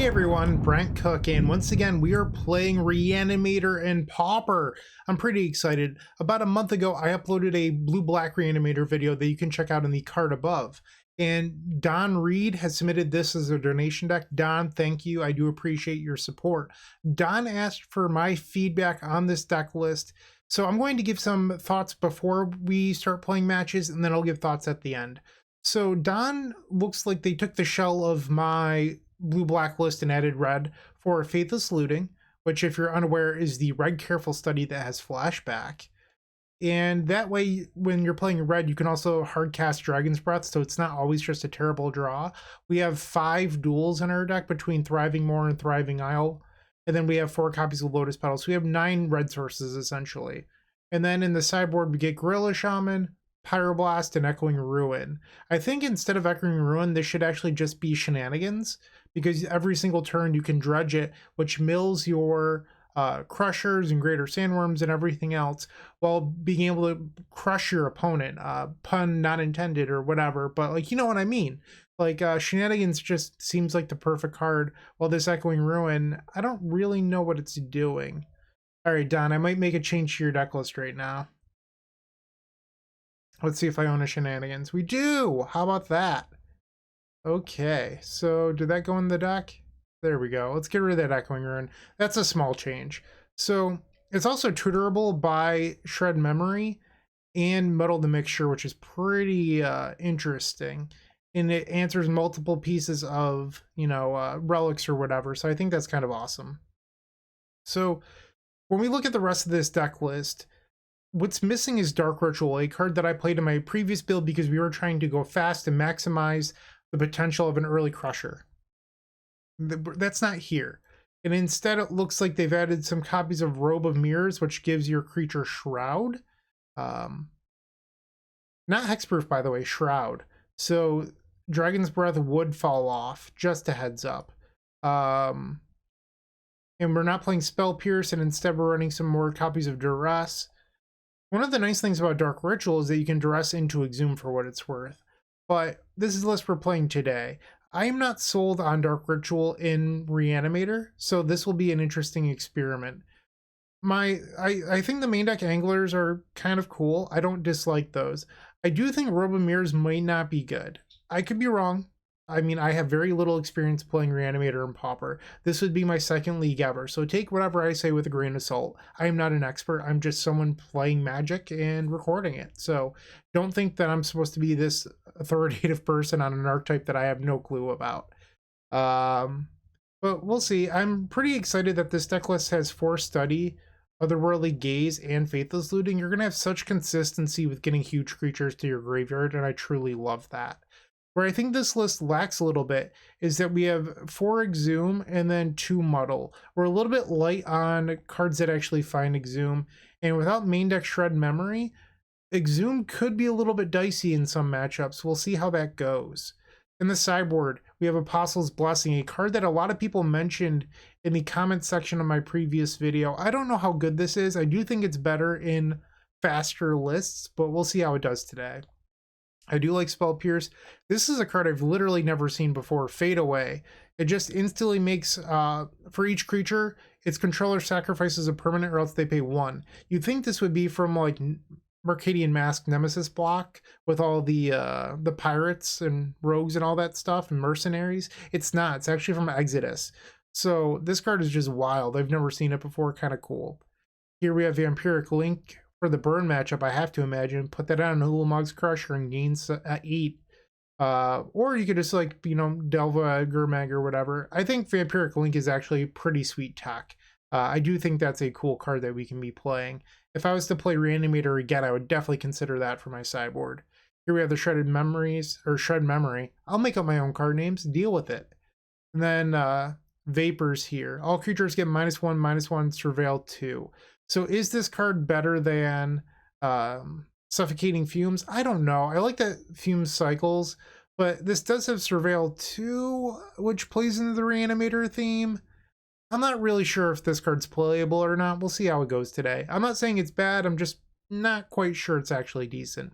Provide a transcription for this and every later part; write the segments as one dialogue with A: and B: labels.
A: everyone, Bryant Cook, and once again we are playing Reanimator and Pauper. I'm pretty excited. About a month ago I uploaded a blue-black Reanimator video that you can check out in the card above. And Don Reed has submitted this as a donation deck. Don, thank you. I do appreciate your support. Don asked for my feedback on this deck list, so I'm going to give some thoughts before we start playing matches, and then I'll give thoughts at the end. So Don looks like they took the shell of my blue-black list and added red for Faithless Looting, which, if you're unaware, is the red careful study that has flashback. And that way, when you're playing red, you can also hardcast Dragon's Breath, so it's not always just a terrible draw. We have 5 duels in our deck between Thriving Moor and Thriving Isle, and then we have 4 copies of Lotus Petals. So we have 9 red sources, essentially. And then in the sideboard, we get Gorilla Shaman, Pyroblast, and Echoing Ruin. I think instead of Echoing Ruin, this should actually just be Shenanigans, because every single turn you can dredge it, which mills your crushers and greater sandworms and everything else, while being able to crush your opponent. Pun not intended or whatever, but like, you know what I mean. Like Shenanigans just seems like the perfect card, while this Echoing Ruin, I don't really know what it's doing. All right, Don, I might make a change to your deck list right now. Let's see if I own a Shenanigans. We do! How about that? Okay, so did that go in the deck? There we go. Let's get rid of that Echoing Ruin. That's a small change. So it's also tutorable by Shred Memory and Muddle the Mixture, which is pretty interesting. And it answers multiple pieces of, relics or whatever. So I think that's kind of awesome. So when we look at the rest of this deck list, what's missing is Dark Ritual, a card that I played in my previous build because we were trying to go fast and maximize the potential of an early crusher. That's not here. And instead it looks like they've added some copies of Robe of Mirrors, which gives your creature Shroud. Not Hexproof, by the way, Shroud. So Dragon's Breath would fall off, just a heads up. And we're not playing Spell Pierce, and instead we're running some more copies of Duress. One of the nice things about Dark Ritual is that you can Duress into Exhume for what it's worth. But this is the list we're playing today. I am not sold on Dark Ritual in Reanimator, so this will be an interesting experiment. I think the main deck Anglers are kind of cool. I don't dislike those. I do think Robe of Mirrors might not be good. I could be wrong. I mean, I have very little experience playing Reanimator and Pauper. This would be my second league ever, so take whatever I say with a grain of salt. I am not an expert. I'm just someone playing Magic and recording it. So don't think that I'm supposed to be this authoritative person on an archetype that I have no clue about. But we'll see. I'm pretty excited that this deck list has 4 Study, Otherworldly, Gaze, and Faithless Looting. You're going to have such consistency with getting huge creatures to your graveyard, and I truly love that. Where I think this list lacks a little bit is that we have 4 Exhume and then 2 Muddle. We're a little bit light on cards that actually find Exhume, and without main deck Shred Memory, Exhume could be a little bit dicey in some matchups. We'll see how that goes. In the sideboard, we have Apostle's Blessing, a card that a lot of people mentioned in the comment section of my previous video. I don't know how good this is. I do think it's better in faster lists, but we'll see how it does today. I do like Spell Pierce. This is a card I've literally never seen before. Fade Away. It just instantly makes, for each creature, its controller sacrifices a permanent or else they pay 1. You'd think this would be from like Mercadian Mask Nemesis block with all the pirates and rogues and all that stuff and mercenaries. It's not. It's actually from Exodus. So this card is just wild. I've never seen it before. Kind of cool. Here we have Vampiric Link. For the burn matchup, I have to imagine, put that on Ulamog's Crusher and gains 8. Or you could just delve a Gurmag or whatever. I think Vampiric Link is actually pretty sweet tech. I do think that's a cool card that we can be playing. If I was to play Reanimator again, I would definitely consider that for my sideboard. Here we have the Shredded Memories, or Shred Memory. I'll make up my own card names, deal with it. And then Vapors here. All creatures get -1/-1, Surveil 2. So is this card better than Suffocating Fumes? I don't know. I like that Fumes cycles, but this does have Surveil 2, which plays into the Reanimator theme. I'm not really sure if this card's playable or not. We'll see how it goes today. I'm not saying it's bad. I'm just not quite sure it's actually decent.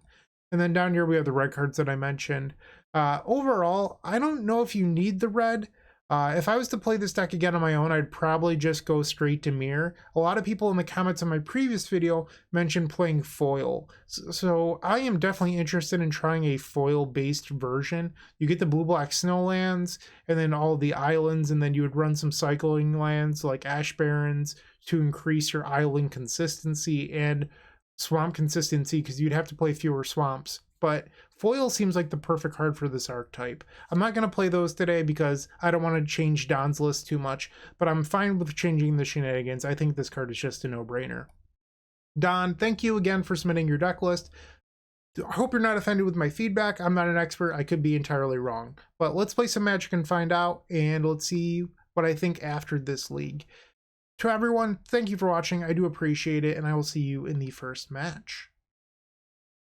A: And then down here we have the red cards that I mentioned. Overall, I don't know if you need the red, If I was to play this deck again on my own, I'd probably just go straight Dimir. A lot of people in the comments on my previous video mentioned playing foil. So I am definitely interested in trying a foil-based version. You get the blue-black snowlands, and then all the islands, and then you would run some cycling lands like Ash Barrens to increase your island consistency and swamp consistency, because you'd have to play fewer swamps. But foil seems like the perfect card for this archetype. I'm not going to play those today because I don't want to change Don's list too much, but I'm fine with changing the shenanigans. I think this card is just a no-brainer. Don, thank you again for submitting your deck list. I hope you're not offended with my feedback. I'm not an expert. I could be entirely wrong. But let's play some Magic and find out, and let's see what I think after this league. To everyone, thank you for watching. I do appreciate it, and I will see you in the first match.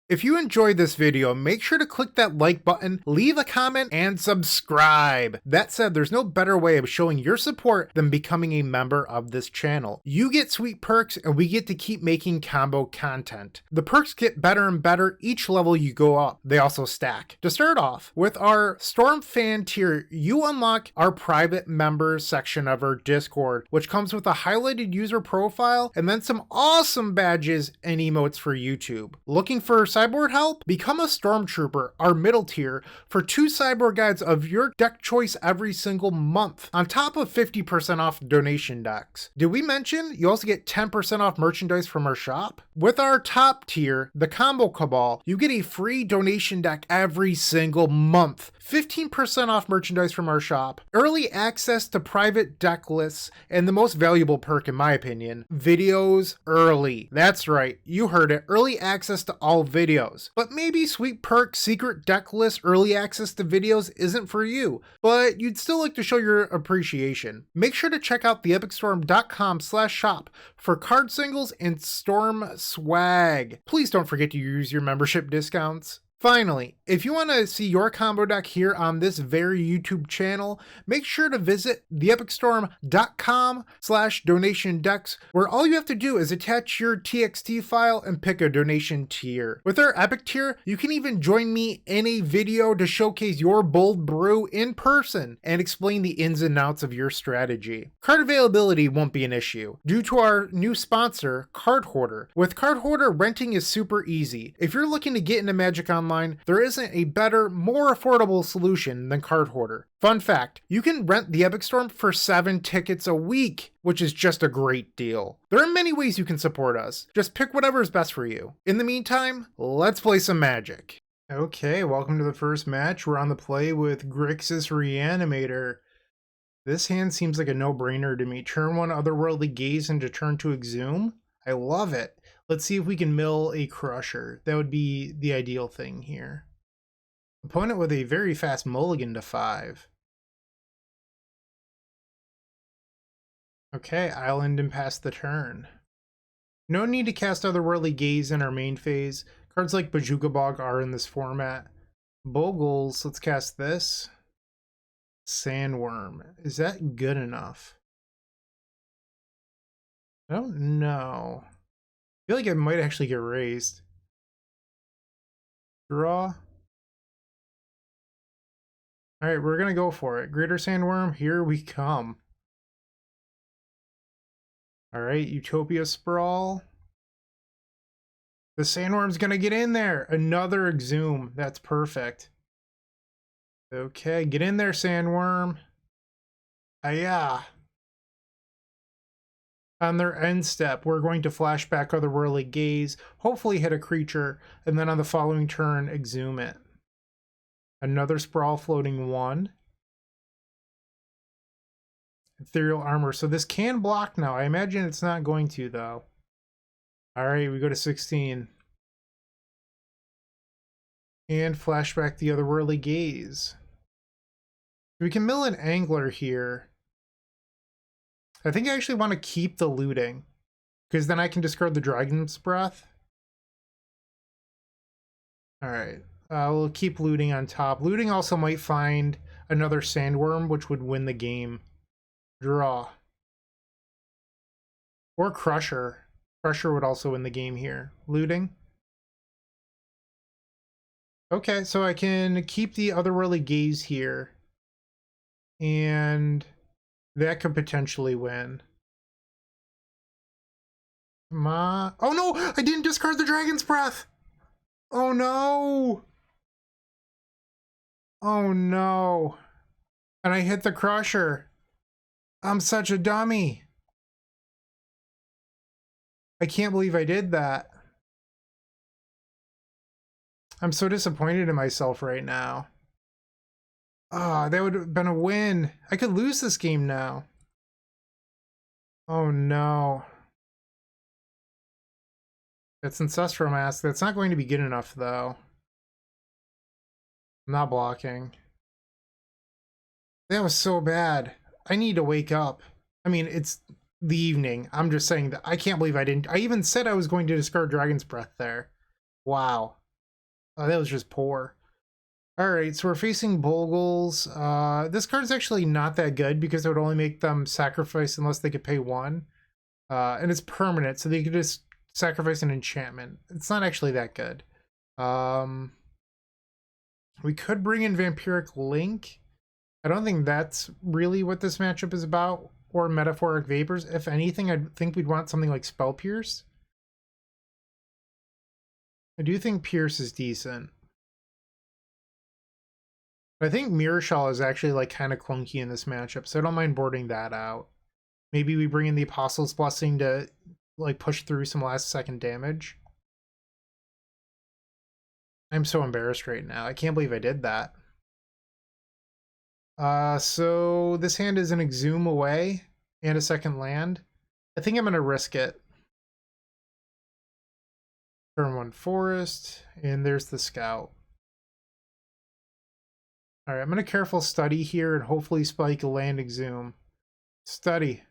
A: If you enjoyed this video, make sure to click that like button, leave a comment, and subscribe. That said, there's no better way of showing your support than becoming a member of this channel. You get sweet perks, and we get to keep making combo content. The perks get better and better each level you go up. They also stack. To start off, with our Storm Fan tier, you unlock our private members section of our Discord, which comes with a highlighted user profile and then some awesome badges and emotes for YouTube. Looking for sideboard help? Become a Stormtrooper, our middle tier, for 2 sideboard guides of your deck choice every single month, on top of 50% off donation decks. Did we mention you also get 10% off merchandise from our shop? With our top tier, the Combo Cabal, you get a free donation deck every single month, 15% off merchandise from our shop, early access to private deck lists, and the most valuable perk in my opinion, videos early. That's right, you heard it, early access to all videos. But maybe sweet perk, secret deck list, early access to videos isn't for you, but you'd still like to show your appreciation. Make sure to check out theepicstorm.com/shop for card singles and Storm swag. Please don't forget to use your membership discounts. Finally, if you want to see your combo deck here on this very YouTube channel, make sure to visit theepicstorm.com/donation decks, where all you have to do is attach your TXT file and pick a donation tier. With our Epic tier, you can even join me in a video to showcase your bold brew in person and explain the ins and outs of your strategy. Card availability won't be an issue due to our new sponsor, Card Hoarder. With Card Hoarder, renting is super easy. If you're looking to get into Magic Online, there isn't a better, more affordable solution than Card Hoarder. Fun fact, you can rent the Epic Storm for 7 tickets a week, which is just a great deal. There are many ways you can support us. Just pick whatever is best for you. In the meantime, let's play some Magic. Okay, welcome to the first match. We're on the play with Grixis Reanimator. This hand seems like a no-brainer to me. Turn 1 Otherworldly Gaze into turn 2 Exhume. I love it. Let's see if we can mill a Crusher. That would be the ideal thing here. Opponent with a very fast mulligan to 5. Okay, island and pass the turn. No need to cast Otherworldly Gaze in our main phase. Cards like Bojuka Bog are in this format. Bogles, let's cast this. Sandworm. Is that good enough? I don't know. I feel like it might actually get raised. Draw. Alright, we're gonna go for it. Greater Sandworm, here we come. Alright, Utopia Sprawl. The Sandworm's gonna get in there. Another Exhume. That's perfect. Okay, get in there, Sandworm. Yeah. On their end step, we're going to flashback Otherworldly Gaze, hopefully hit a creature, and then on the following turn, Exhume it. Another Sprawl floating 1. Ethereal Armor. So this can block now. I imagine it's not going to, though. Alright, we go to 16. And flashback the Otherworldly Gaze. We can mill an Angler here. I think I actually want to keep the looting, because then I can discard the Dragon's Breath. Alright, we'll keep looting on top. Looting also might find another Sandworm, which would win the game. Draw. Or Crusher. Crusher would also win the game here. Looting. Okay, so I can keep the Otherworldly Gaze here. and that could potentially win. Oh no! I didn't discard the Dragon's Breath! Oh no! Oh no! And I hit the Crusher. I'm such a dummy. I can't believe I did that. I'm so disappointed in myself right now. Ah, that would have been a win. I could lose this game now. Oh no. That's Ancestral Mask. That's not going to be good enough though. I'm not blocking. That was so bad. I need to wake up. I mean, it's the evening. I'm just saying that I can't believe I didn't. I even said I was going to discard Dragon's Breath there. Wow. Oh, that was just poor. Alright, so we're facing Bogles. This card's actually not that good because it would only make them sacrifice unless they could pay 1. And it's permanent, so they could just sacrifice an enchantment. It's not actually that good. We could bring in Vampiric Link. I don't think that's really what this matchup is about, or Metaphoric Vapors. If anything, I think we'd want something like Spell Pierce. I do think Pierce is decent. I think Mirror Shell is actually like kind of clunky in this matchup, so I don't mind boarding that out. Maybe we bring in the Apostle's Blessing to like push through some last second damage. I'm so embarrassed right now. I can't believe I did that. So this hand is an Exhume away and a second land. I think I'm gonna risk it. Turn 1 Forest, and there's the Scout. Alright, I'm gonna careful study here and hopefully spike a land Exhume. Study.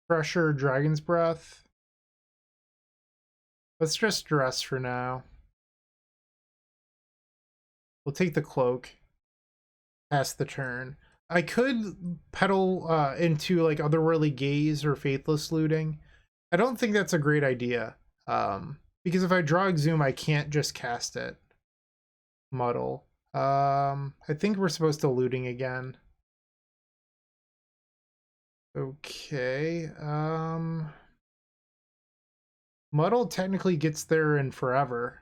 A: Pressure, Dragon's Breath. Let's just dress for now. We'll take the Cloak. Pass the turn. I could pedal into like Otherworldly Gaze or Faithless Looting. I don't think that's a great idea. Because if I draw Exhume, I can't just cast it. Muddle. I think we're supposed to Looting again. Okay. Muddle technically gets there in forever.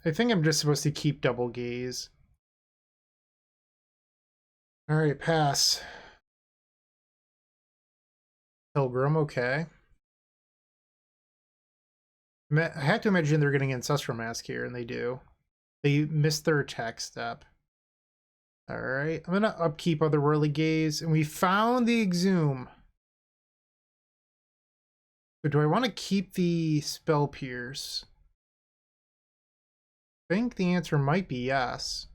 A: I think I'm just supposed to keep Double Gaze. Alright, pass. Pilgrim, okay. I have to imagine they're getting Ancestral Mask here, and they do. They missed their attack step. Alright, I'm gonna upkeep Otherworldly Gaze, and we found the Exhume. So do I want to keep the Spell Pierce? I think the answer might be yes.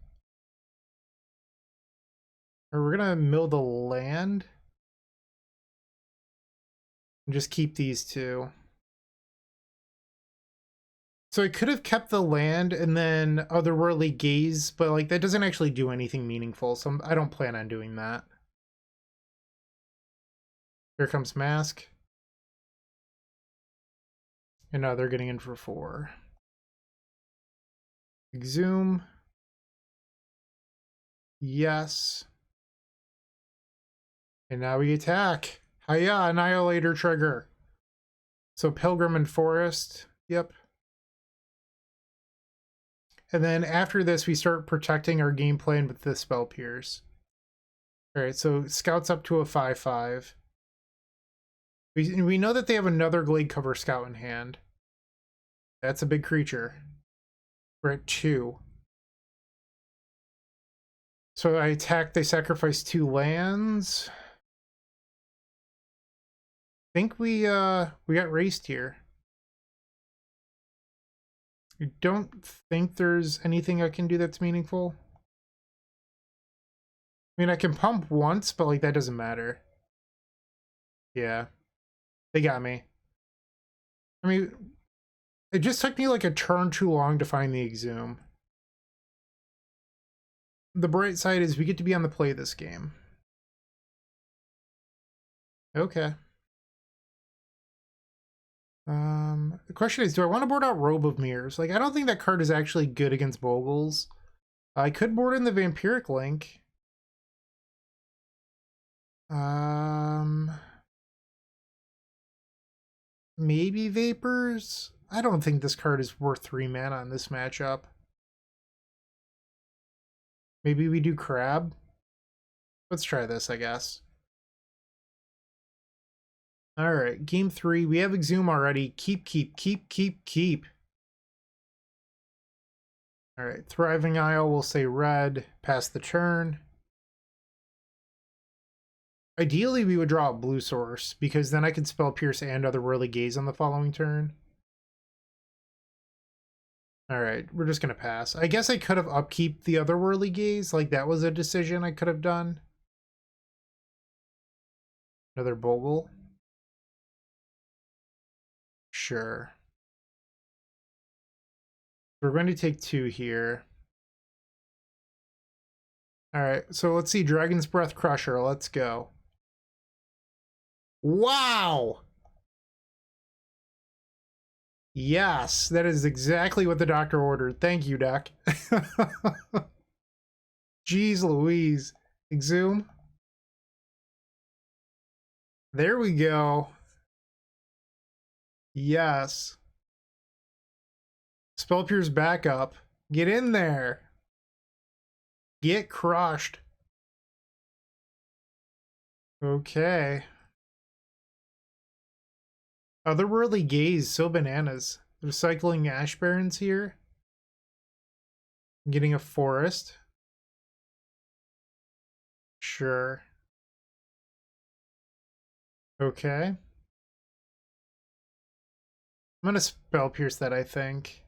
A: Or we're gonna mill the land. And just keep these two. So I could have kept the land and then Otherworldly Gaze, but like that doesn't actually do anything meaningful, so I don't plan on doing that. Here comes Mask. And now they're getting in for 4. Exhume. Yes. And now we attack. Hiya, Annihilator trigger. So Pilgrim and Forest. Yep. And then after this, we start protecting our game plan with the Spell Pierce. Alright, so Scout's up to a 5/5. We know that they have another Glade Cover Scout in hand. That's a big creature. We're at 2. So I attack, they sacrifice 2 lands. I think we got raced here. I don't think there's anything I can do that's meaningful. I mean, I can pump once, but like that doesn't matter. Yeah. They got me. I mean, it just took me like a turn too long to find the Exhume. The bright side is we get to be on the play this game. Okay. The question is, do I want to board out Robe of Mirrors? Like, I don't think that card is actually good against Bogles. I could board in the Vampiric Link. Maybe Vapors? I don't think this card is worth 3 mana in this matchup. Maybe we do Crab? Let's try this, I guess. Alright, game 3. We have Exhume already. Keep. Alright, Thriving Isle, we'll say red. Pass the turn. Ideally, we would draw a blue source, because then I could spell Pierce and Otherworldly Gaze on the following turn. Alright, we're just going to pass. I guess I could have upkeep the Otherworldly Gaze. Like, that was a decision I could have done. Another Bogle. Sure. We're going to take 2 here. Alright, so let's see. Dragon's Breath Crusher. Let's go. Wow! Yes, that is exactly what the doctor ordered. Thank you, Doc. Jeez Louise. Exhume. There we go. Yes. Spell Pierce back up. Get in there. Get crushed. Okay. Otherworldly Gaze, so bananas. Recycling Ash Barrens here. Getting a forest. Sure. Okay. I'm gonna Spell Pierce that, I think.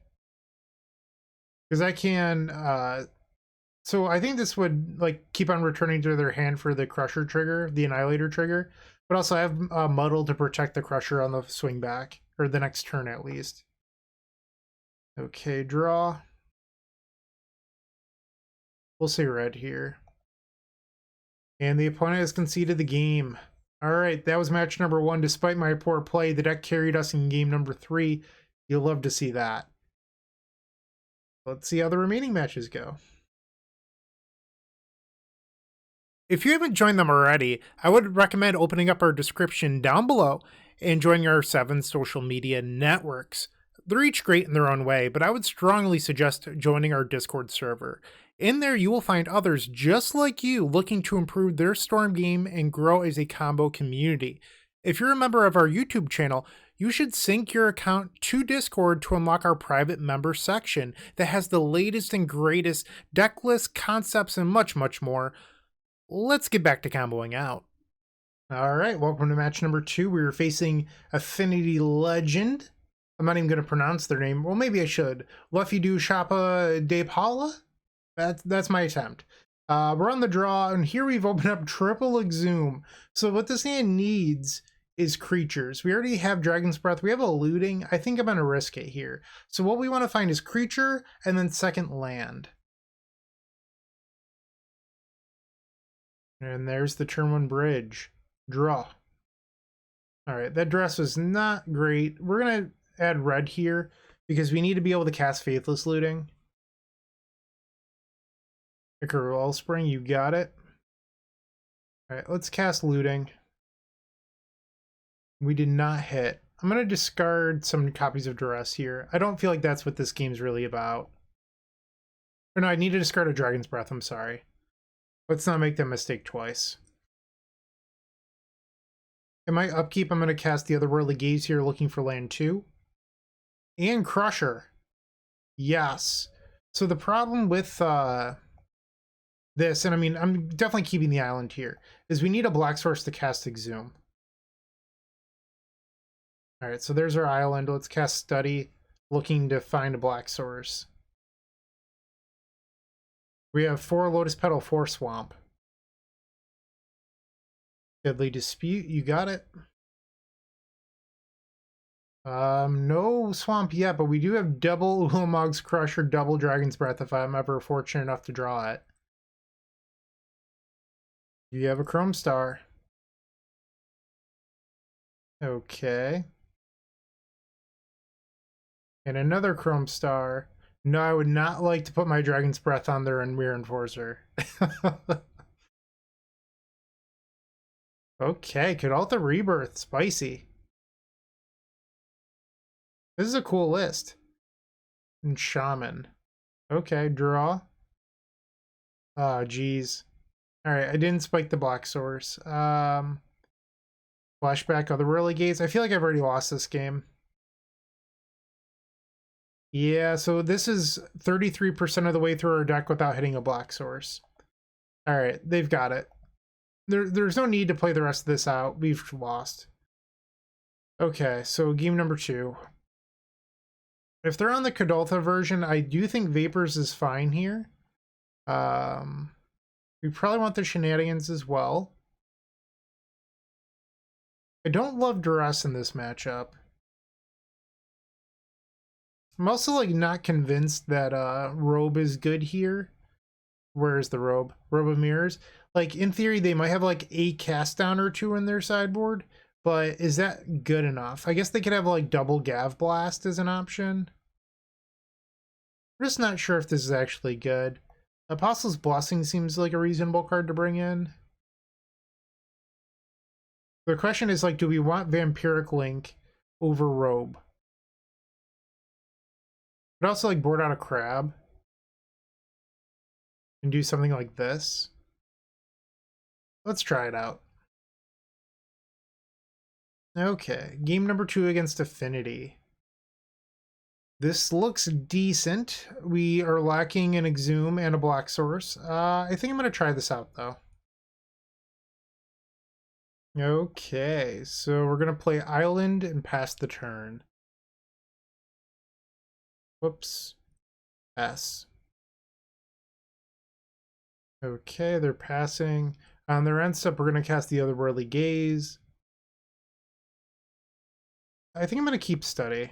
A: Because I can, so I think this would, like, keep on returning to their hand for the Crusher trigger, the Annihilator trigger. But also I have Muddle to protect the Crusher on the swing back. Or the next turn, at least. Okay, draw. We'll say red here. And the opponent has conceded the game. Alright, that was match number 1. Despite my poor play, the deck carried us in game number 3. You'll love to see that. Let's see how the remaining matches go. If you haven't joined them already, I would recommend opening up our description down below and joining our 7 social media networks. They're each great in their own way, but I would strongly suggest joining our Discord server. In there, you will find others just like you looking to improve their Storm game and grow as a combo community. If you're a member of our YouTube channel, you should sync your account to Discord to unlock our private member section that has the latest and greatest deck lists, concepts, and much, much more. Let's get back to comboing out. Alright, welcome to match number 2. We were facing Affinity Legend. I'm not even going to pronounce their name. Well, maybe I should. Luffy Du Shapa De Paula? That's my attempt. We're on the draw, and here we've opened up triple Exhume. So what this hand needs is creatures. We already have Dragon's Breath. We have a Looting. I think I'm going to risk it here. So what we want to find is creature, and then second land. And there's the turn 1 bridge. Draw. Alright, that dress was not great. We're going to add red here because we need to be able to cast Faithless Looting. Icar Wellspring, you got it. Alright, let's cast Looting. We did not hit. I'm going to discard some copies of Duress here. I don't feel like that's what this game's really about. Or no, I need to discard a Dragon's Breath, I'm sorry. Let's not make that mistake twice. In my upkeep, I'm going to cast the Otherworldly Gaze here, looking for land 2. And Crusher. Yes. So the problem with this, and I mean, I'm definitely keeping the island here, is we need a black source to cast Exhume. Alright, so there's our island. Let's cast Study, looking to find a black source. We have 4 Lotus Petal, 4 Swamp. Deadly Dispute, you got it. No Swamp yet, but we do have double Ulamog's Crusher, double Dragon's Breath if I'm ever fortunate enough to draw it. You have a Chrome Star. Okay. And another Chrome Star. No, I would not like to put my Dragon's Breath on there and Mirror Enforcer. Okay, Kadaltha Rebirth, spicy. This is a cool list. And Shaman. Okay, draw. Oh, geez. Alright, I didn't spike the black source. Flashback Otherworldly Gaze. I feel like I've already lost this game. Yeah, so this is 33% of the way through our deck without hitting a black source. Alright, they've got it. There's no need to play the rest of this out. We've lost. Okay, so game number 2. If they're on the Kadaltha version, I do think Vapors is fine here. We probably want the Shenanigans as well. I don't love Duress in this matchup. I'm also like not convinced that Robe is good here. Where is the Robe? Robe of Mirrors. Like in theory, they might have like a cast down or two in their sideboard, but is that good enough? I guess they could have like double Gav Blast as an option. I'm just not sure if this is actually good. Apostle's Blessing seems like a reasonable card to bring in. The question is like, do we want Vampiric Link over Robe? But also like board out a Crab and do something like this. Let's try it out. Okay, game number 2 against Affinity. This looks decent. We are lacking an Exhume and a black source. I think I'm going to try this out, though. Okay, so we're going to play Island and pass the turn. Whoops. S. Okay, they're passing. On their end step, we're going to cast the Otherworldly Gaze. I think I'm going to keep Study.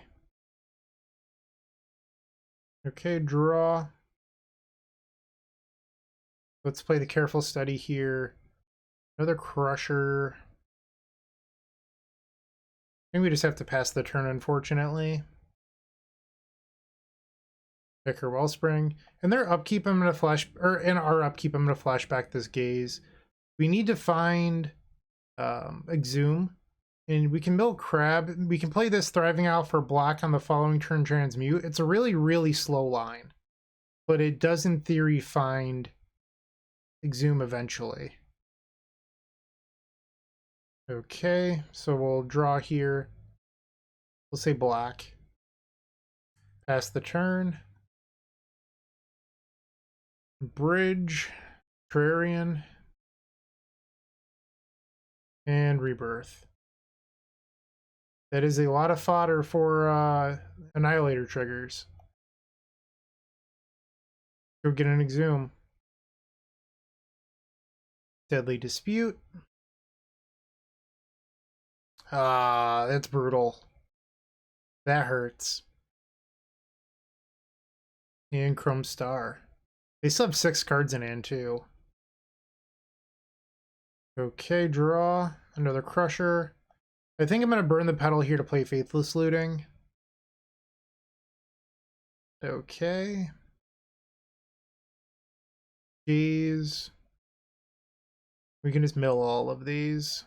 A: Okay, draw. Let's play the Careful Study here. Another Crusher. I think we just have to pass the turn, unfortunately. Vicar Wellspring. In their upkeep, I'm going to flash, or in our upkeep, I'm going to flashback this Gaze. We need to find Exhume. And we can mill Crab. We can play this Thriving Owl for black on the following turn transmute. It's a really, really slow line. But it does, in theory, find Exhume eventually. Okay, so we'll draw here. We'll say black. Pass the turn. Bridge. Terrarian. And Rebirth. That is a lot of fodder for Annihilator triggers. Go get an Exhume. Deadly Dispute. Ah, that's brutal. That hurts. And Chrome Star. They still have 6 cards in hand, too. Okay, draw. Another Crusher. I think I'm going to burn the pedal here to play Faithless Looting. Okay. These. We can just mill all of these.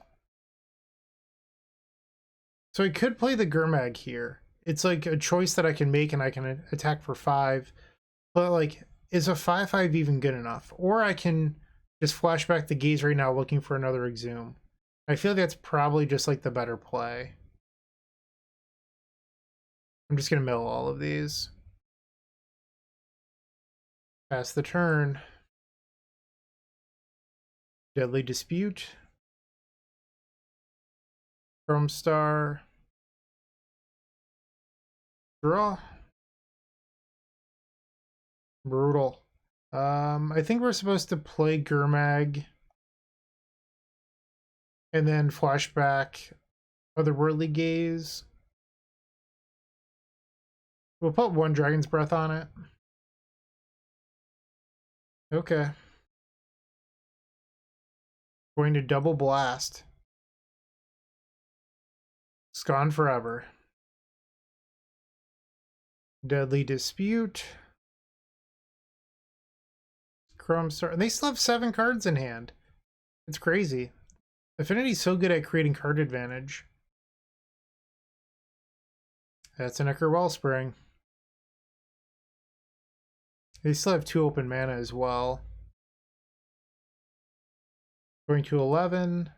A: So I could play the Gurmag here. It's like a choice that I can make and I can attack for 5. But like, is a 5/5 even good enough? Or I can just flashback the Gaze right now looking for another Exhume. I feel that's probably just like the better play. I'm just going to mill all of these. Pass the turn. Deadly Dispute. Chrome Star. Draw. Brutal. I think we're supposed to play Gurmag. And then flashback Otherworldly Gaze. We'll put 1 Dragon's Breath on it. Okay. Going to double blast. It's gone forever. Deadly Dispute. Chrome Star. And they still have 7 cards in hand. It's crazy. Affinity's so good at creating card advantage. That's an Ichor Wellspring. They still have 2 open mana as well. Going to 11.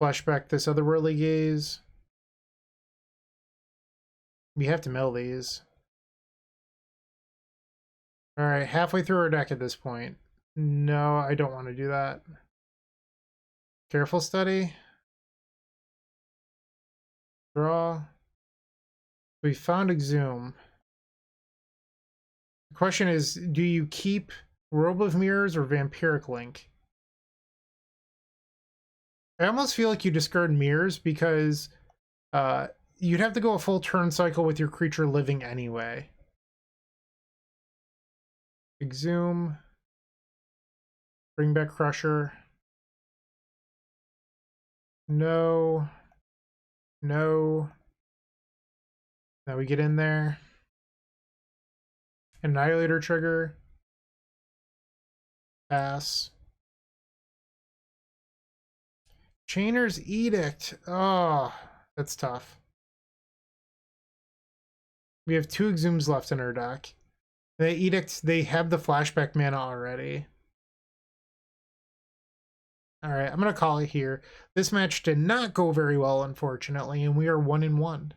A: Flashback this Otherworldly Gaze. We have to mill these. Alright, halfway through our deck at this point. No, I don't want to do that. Careful Study. Draw. We found Exhume. The question is, do you keep Robe of Mirrors or Vampiric Link? I almost feel like you discard Mirrors because you'd have to go a full turn cycle with your creature living anyway. Exhume. Bring back Crusher. No. No. Now we get in there. Annihilator trigger. Pass. Chainer's Edict. Oh, that's tough. We have 2 Exhumes left in our deck. The Edict, they have the flashback mana already. Alright, I'm going to call it here. This match did not go very well, unfortunately, and we are 1-1.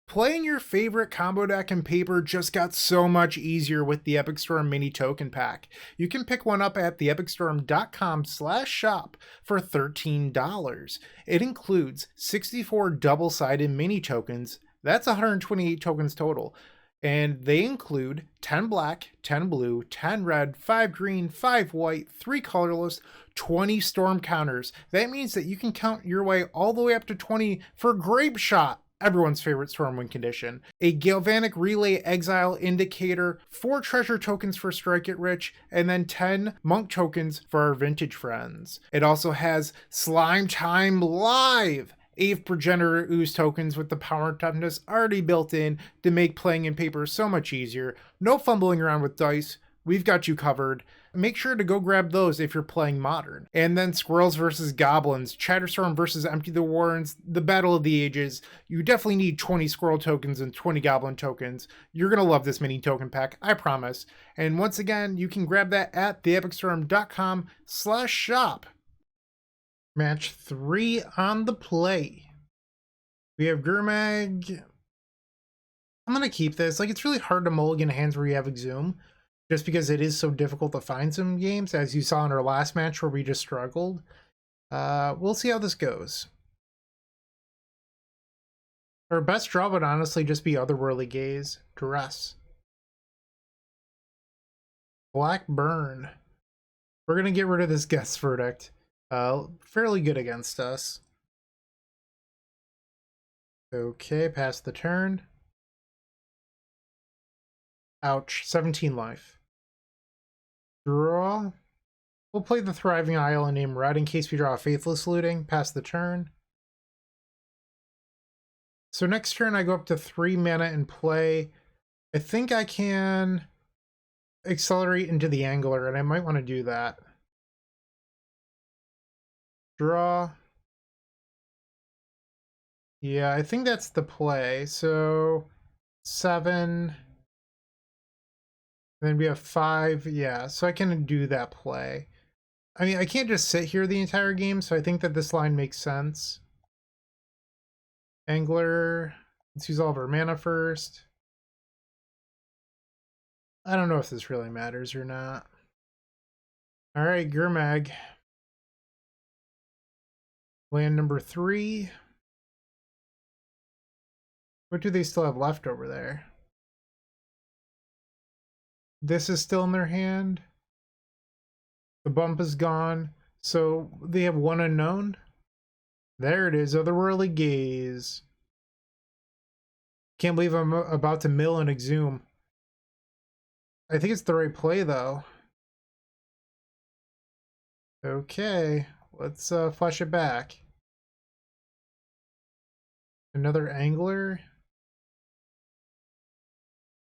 A: Playing your favorite combo deck in Pauper just got so much easier with the Epic Storm Mini Token Pack. You can pick one up at theepicstorm.com/shop for $13. It includes 64 double-sided mini tokens. That's 128 tokens total. And they include 10 black, 10 blue, 10 red, 5 green, 5 white, 3 colorless, 20 storm counters. That means that you can count your way all the way up to 20 for Grape Shot, everyone's favorite Stormwind condition, a Galvanic Relay Exile Indicator, 4 treasure tokens for Strike It Rich, and then 10 monk tokens for our vintage friends. It also has Slime Time Live, Ave Progenitor Ooze tokens with the power and toughness already built in to make playing in Pauper so much easier. No fumbling around with dice. We've got you covered. Make sure to go grab those if you're playing Modern. And then Squirrels versus Goblins, Chatterstorm versus Empty the Warrens, the Battle of the Ages. You definitely need 20 Squirrel tokens and 20 Goblin tokens. You're going to love this mini token pack, I promise. And once again, you can grab that at theepicstorm.com/shop. Match 3 on the play. We have Gurmag. I'm going to keep this. Like, it's really hard to mulligan hands where you have Exhume, just because it is so difficult to find some games, as you saw in our last match where we just struggled. We'll see how this goes. Our best draw would honestly just be Otherworldly Gaze. Duress. Black Burn. We're going to get rid of this Guess Verdict. Fairly good against us. Okay, pass the turn. Ouch, 17 life. Draw. We'll play the Thriving Isle and name Red in case we draw a Faithless Looting. Pass the turn. So next turn I go up to 3 mana and play. I think I can accelerate into the Angler, and I might want to do that. Draw. Yeah, I think that's the play. So 7. Then we have 5. Yeah, so I can do that play. I mean, I can't just sit here the entire game, so I think that this line makes sense. Angler. Let's use all of our mana first. I don't know if this really matters or not. Alright, Gurmag. Land number 3. What do they still have left over there? This is still in their hand. The bump is gone. So they have 1 unknown. There it is, Otherworldly Gaze. Can't believe I'm about to mill and Exhume. I think it's the right play though. Okay, let's flush it back. Another Angler.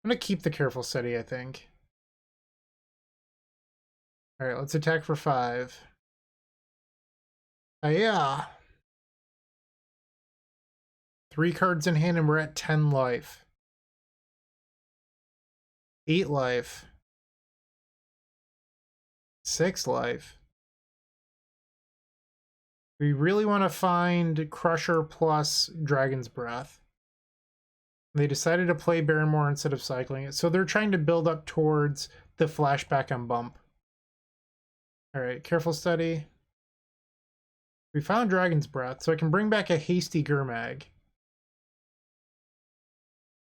A: I'm gonna keep the Careful Study, I think. All right, let's attack for 5. Yeah. 3 cards in hand and we're at 10 life. 8 life. 6 life. We really want to find Crusher plus Dragon's Breath. They decided to play Barrenmore instead of cycling it. So they're trying to build up towards the flashback and bump. Alright, careful study. We found Dragon's Breath, so I can bring back a hasty Gurmag.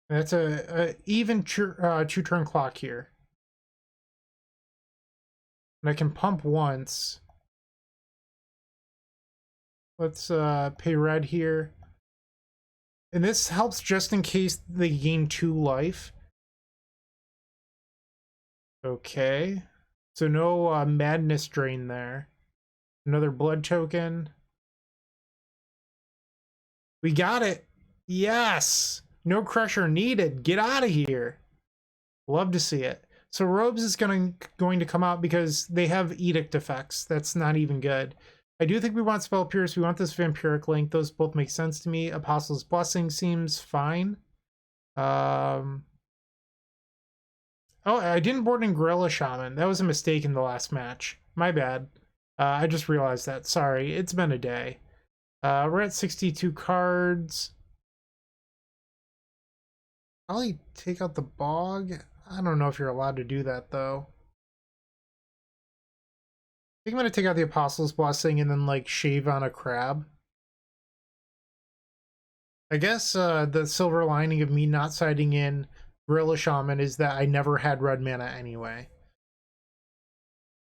A: That's a even 2-turn clock here. And I can pump once. Let's pay red here. And this helps just in case they gain 2 life. Okay. So no madness drain there. Another blood token. We got it. Yes. No Crusher needed. Get out of here. Love to see it. So Robes is going to come out because they have Edict effects. That's not even good. I do think we want Spell Pierce. We want this Vampiric Link. Those both make sense to me. Apostle's Blessing seems fine. Oh, I didn't board in Gorilla Shaman. That was a mistake in the last match. My bad. I just realized that. Sorry. It's been a day. We're at 62 cards. Probably take out the Bog. I don't know if you're allowed to do that, though. I think I'm going to take out the Apostle's Blessing and then, like, shave on a crab. I guess the silver lining of me not siding in Gorilla Shaman is that I never had red mana anyway.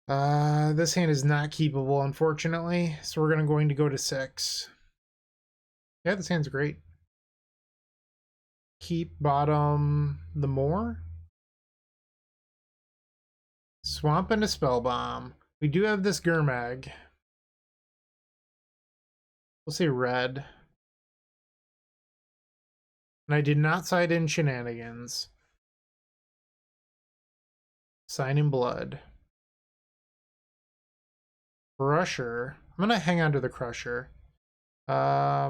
A: This hand is not keepable, unfortunately, so we're going to go to 6. Yeah, this hand's great. Keep bottom the Moor. Swamp and a Spell Bomb. We do have this Gurmag. We'll say red. And I did not side in Shenanigans. Sign in Blood. Crusher. I'm gonna hang on to the Crusher. I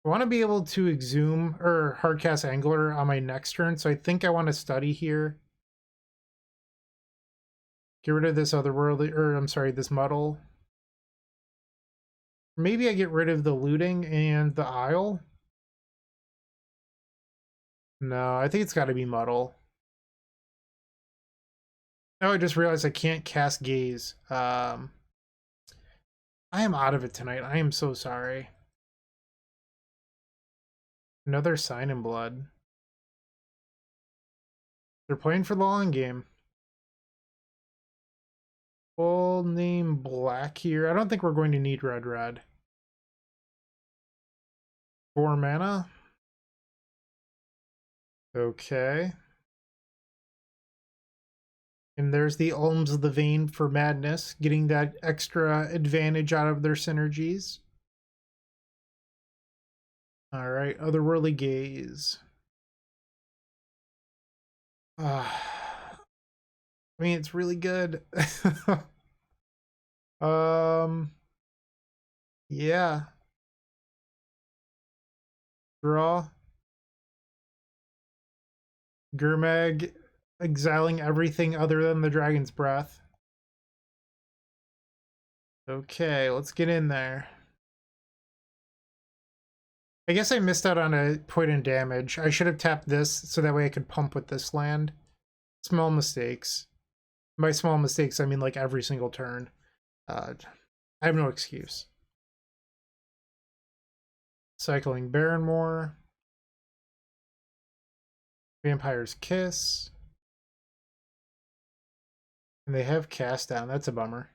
A: want to be able to Exhume or Hardcast Angler on my next turn, so I think I want to study here. Get rid of this Otherworldly, or I'm sorry, this Muddle. Maybe I get rid of the Looting and the Isle. No, I think it's got to be Muddle. Oh, I just realized I can't cast Gaze. I am out of it tonight. I am so sorry. Another Sign in Blood. They're playing for the long game. Full name black here. I don't think we're going to need red. 4 mana. Okay. And there's the Alms of the Vein for Madness, getting that extra advantage out of their synergies. Alright, Otherworldly Gaze. I mean, it's really good. Yeah. Draw. Gurmag exiling everything other than the Dragon's Breath. Okay, let's get in there. I guess I missed out on a point in damage. I should have tapped this so that way I could pump with this land. Small mistakes. By small mistakes, I mean like every single turn. I have no excuse. Cycling Barrenmore. Vampire's Kiss. And they have Cast Down. That's a bummer.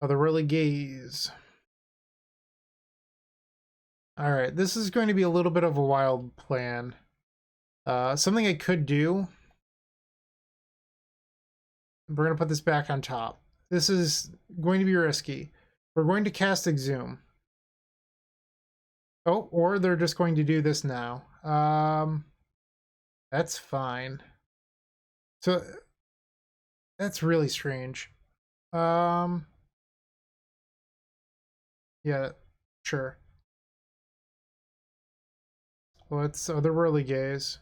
A: Otherworldly Gaze. Alright, this is going to be a little bit of a wild plan. Something I could do. We're going to put this back on top. This is going to be risky. We're going to cast Exhume. Oh, or they're just going to do this now. That's fine. So that's really strange. Yeah, sure. Let's Otherworldly gaze.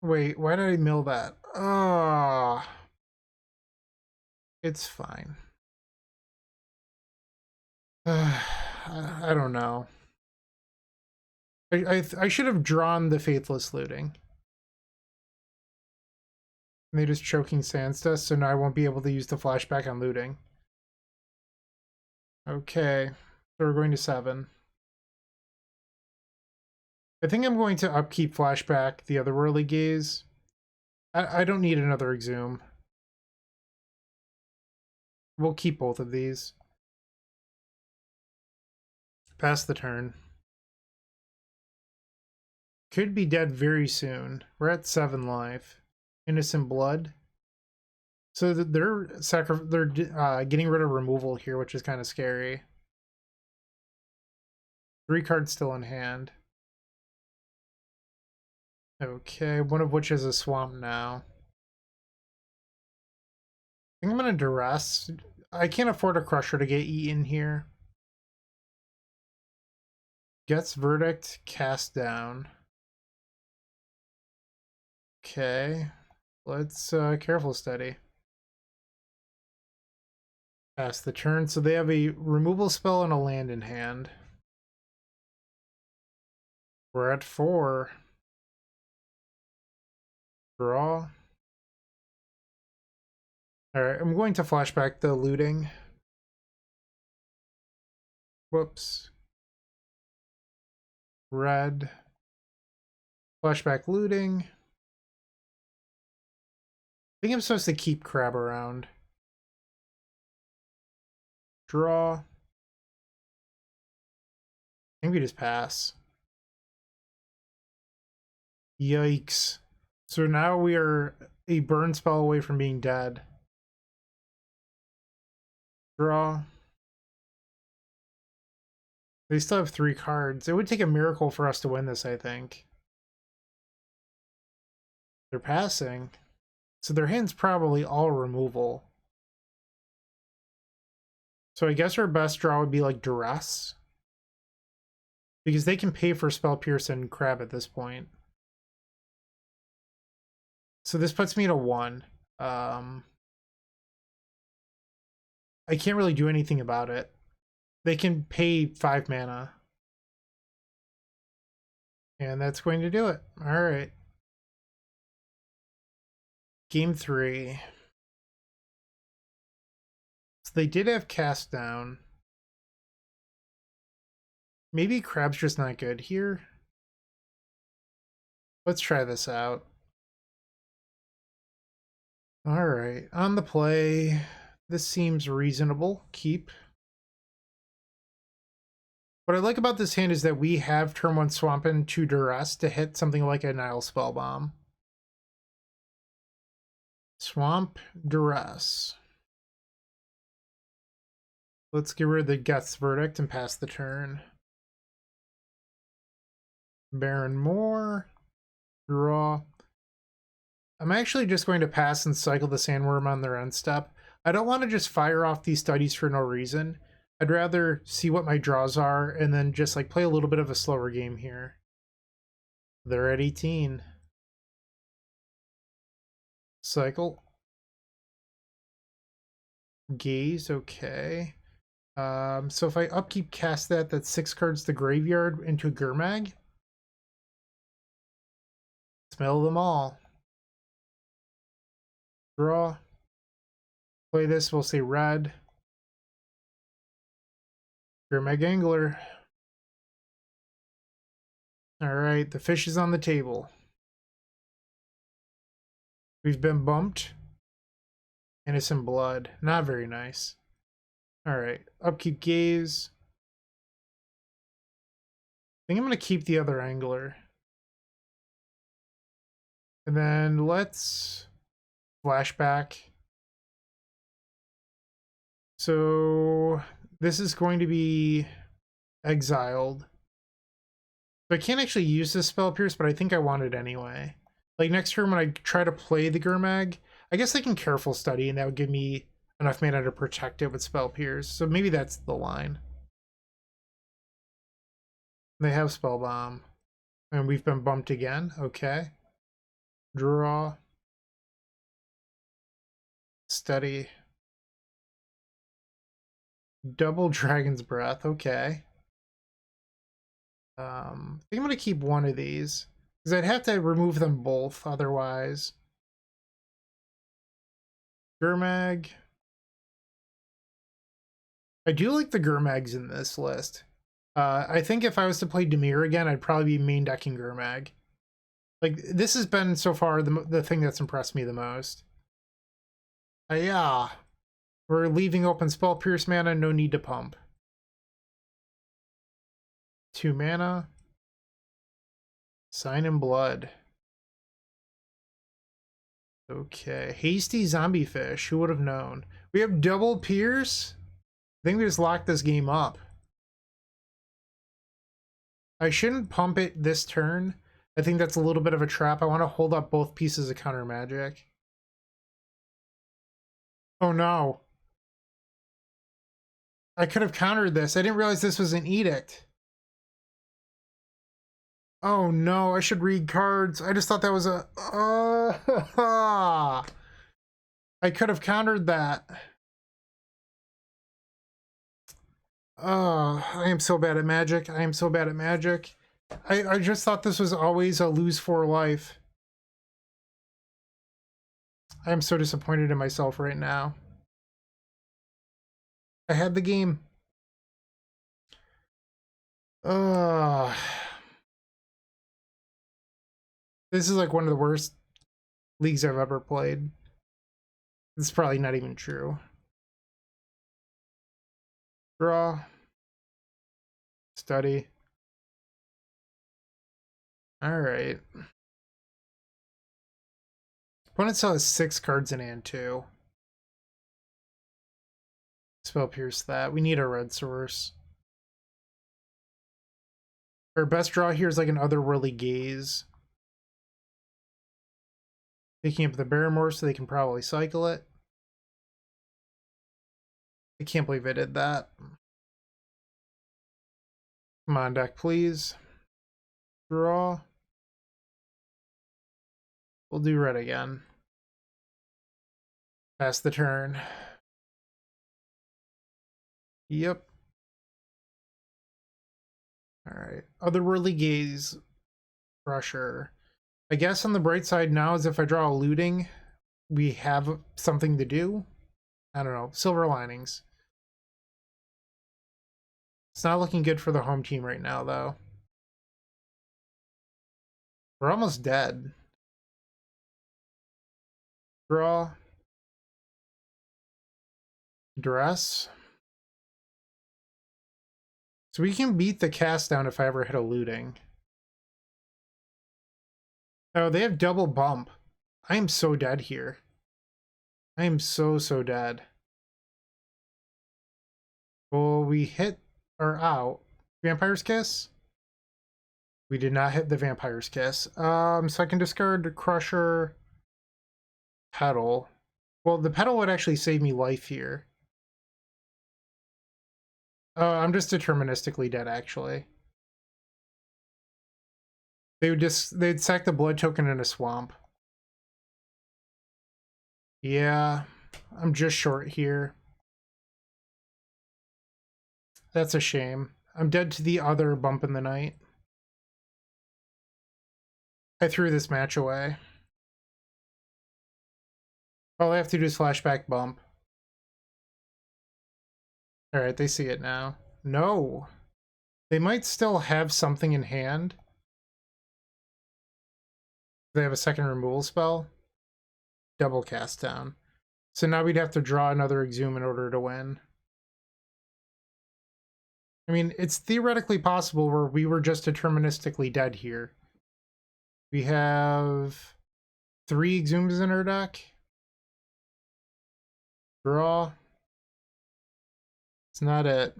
A: Wait, why did I mill that? Ah, it's fine. I don't know. I should have drawn the Faithless Looting. And they just choking Sands Dust, so now I won't be able to use the flashback on looting. Okay, so we're going to 7. I think I'm going to upkeep flashback the Otherworldly gaze. I don't need another Exhume. We'll keep both of these. Pass the turn. Could be dead very soon. We're at 7 life. Innocent Blood. So they're getting rid of removal here, which is kind of scary. 3 cards still in hand. Okay, one of which is a swamp now. I think I'm gonna duress. I can't afford a Crusher to get eaten here. Gets Verdict, cast down. Okay, let's Careful Steady. Pass the turn. So they have a removal spell and a land in hand. We're at 4. Draw. Alright, I'm going to flashback the looting. Whoops. Red. Flashback looting. I think I'm supposed to keep Crab around. Draw. I think we just pass. Yikes. So now we are a burn spell away from being dead. Draw. They still have 3 cards. It would take a miracle for us to win this, I think. They're passing. So their hand's probably all removal. So I guess our best draw would be like Duress. Because they can pay for Spell Pierce and Crab at this point. So this puts me at a 1. I can't really do anything about it. They can pay 5 mana. And that's going to do it. Alright. Game 3. So they did have cast down. Maybe Crab's just not good here. Let's try this out. Alright, on the play. This seems reasonable. Keep. What I like about this hand is that we have turn 1 Swamp and 2 Duress to hit something like a Nile Spellbomb. Swamp, Duress. Let's get rid of the Gets Verdict and pass the turn. Baron Moore. Draw. I'm actually just going to pass and cycle the Sandworm on their end step. I don't want to just fire off these studies for no reason. I'd rather see what my draws are and then just like play a little bit of a slower game here. They're at 18. Cycle. Gaze, okay. So if I upkeep cast that, that's 6 cards to graveyard into a Gurmag. Smell them all. Draw. Play this, we'll say red. Gurmag Angler. Alright, the fish is on the table. We've been bumped. Innocent Blood. Not very nice. Alright, upkeep Gaze. I think I'm going to keep the other Angler. And then let's flashback. So this is going to be exiled. So I can't actually use this Spell Pierce, but I think I want it anyway. Like next turn when I try to play the Gurmag, I guess I can Careful Study and that would give me enough mana to protect it with Spell Pierce. So maybe that's the line. They have Spell Bomb. And we've been bumped again. Okay. Draw. Study. Double Dragon's Breath. Okay. I think I'm going to keep one of these. Because I'd have to remove them both otherwise. Gurmag. I do like the Gurmags in this list. I think if I was to play Dimir again, I'd probably be main decking Gurmag. Like, this has been so far the thing that's impressed me the most. Yeah. We're leaving open Spell Pierce mana, no need to pump. 2 mana. Sign in Blood. Okay. Hasty Zombie Fish. Who would have known? We have double Pierce? I think we just locked this game up. I shouldn't pump it this turn. I think that's a little bit of a trap. I want to hold up both pieces of counter magic. Oh no. I could have countered this. I didn't realize this was an edict. Oh no, I should read cards. I just thought that was a... I could have countered that. I am so bad at Magic. I am so bad at Magic. I just thought this was always a lose for life. I am so disappointed in myself right now. I had the game. This is like one of the worst leagues I've ever played. It's probably not even true. Draw. Study. Alright. Opponent still has 6 cards in hand too. Spell Pierce that. We need a red source. Our best draw here is like an Otherworldly Gaze. Picking up the Barrymore so they can probably cycle it. I can't believe I did that. Come on, deck, please. Draw. We'll do red again. Pass the turn. Yep. Alright. Otherworldly Gaze. Crusher. I guess on the bright side now is if I draw a Looting, we have something to do. I don't know. Silver linings. It's not looking good for the home team right now, though. We're almost dead. Draw. Dress. So we can beat the cast down if I ever hit a Looting. Oh, they have double bump. I am so dead here. I am so dead. Well, we hit or out. Vampire's Kiss? We did not hit the Vampire's Kiss. So I can discard Crusher, Petal. Well, the Petal would actually save me life here. I'm just deterministically dead, actually. They'd sack the blood token in a swamp. Yeah, I'm just short here. That's a shame. I'm dead to the other bump in the night. I threw this match away. All I have to do is flashback bump. Alright, they see it now. No! They might still have something in hand. They have a second removal spell. Double cast down. So now we'd have to draw another Exhume in order to win. I mean, it's theoretically possible where we were just deterministically dead here. We have 3 Exhumes in our deck. Draw. It's not it.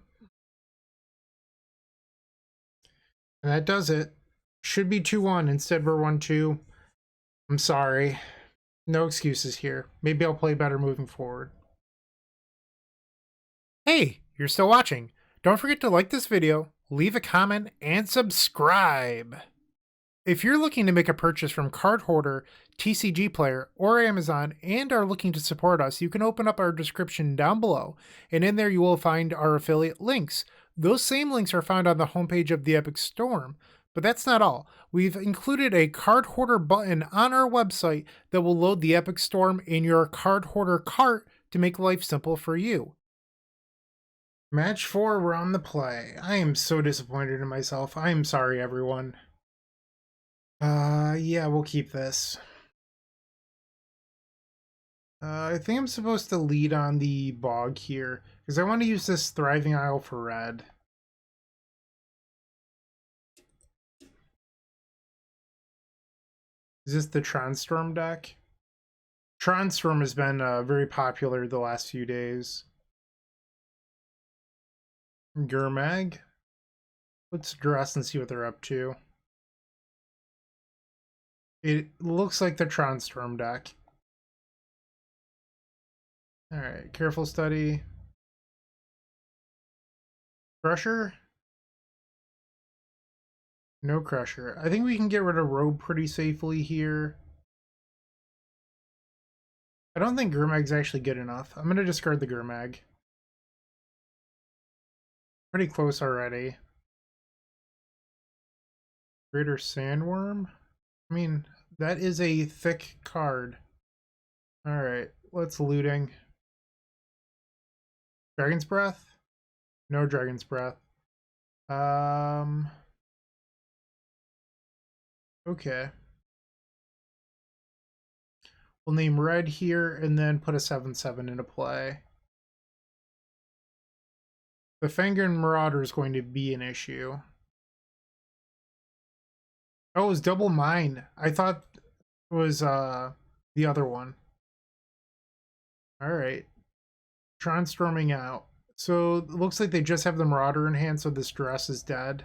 A: And that does it. Should be 2-1. Instead, we're 1-2. I'm sorry. No excuses here. Maybe I'll play better moving forward. Hey, you're still watching. Don't forget to like this video, leave a comment, and subscribe. If you're looking to make a purchase from Card Hoarder, TCG Player, or Amazon and are looking to support us, you can open up our description down below, and in there you will find our affiliate links. Those same links are found on the homepage of the Epic Storm. But that's not all. We've included a Card Hoarder button on our website that will load the Epic Storm in your Card Hoarder cart to make life simple for you. Match 4, we're on the play. I am so disappointed in myself. I am sorry, everyone. Yeah, we'll keep this. I think I'm supposed to lead on the Bog here, because I want to use this Thriving Isle for red. Is this the Tron Storm deck? Tron Storm has been very popular the last few days. Gurmag. Let's dress and see what they're up to. It looks like the Tron Storm deck. Alright, Careful Study. Crusher? No Crusher. I think we can get rid of Robe pretty safely here. I don't think Gurmag's actually good enough. I'm going to discard the Gurmag. Pretty close already. Greater Sandworm? I mean, that is a thick card. Alright, let's Looting. Dragon's Breath? No Dragon's Breath. Okay. We'll name red here and then put a 7/7 into play. The Fangren Marauder is going to be an issue. Oh, it was double mine. I thought it was the other one. Alright. Tron Storming out. So it looks like they just have the Marauder in hand, so this dress is dead.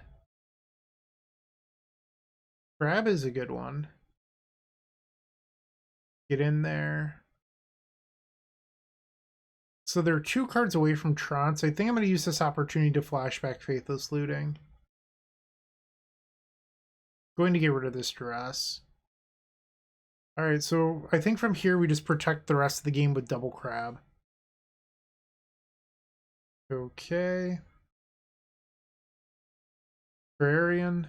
A: Crab is a good one. Get in there. So they're 2 cards away from Tron, so I think I'm going to use this opportunity to flashback Faithless Looting. Going to get rid of this dress. Alright, so I think from here we just protect the rest of the game with double crab. Okay. Terrarian.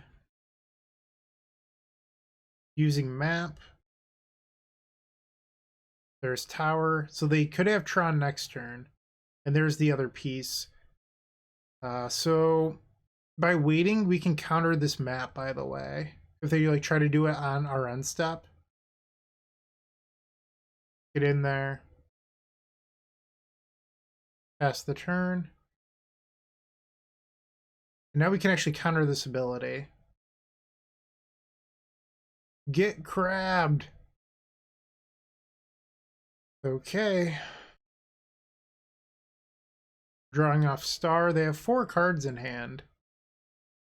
A: Using map. There's tower. So they could have Tron next turn. And there's the other piece. So by waiting, we can counter this map, by the way. If they like try to do it on our end step. Get in there. Pass the turn. And now we can actually counter this ability. Get crabbed. Okay. Drawing off star. They have 4 cards in hand.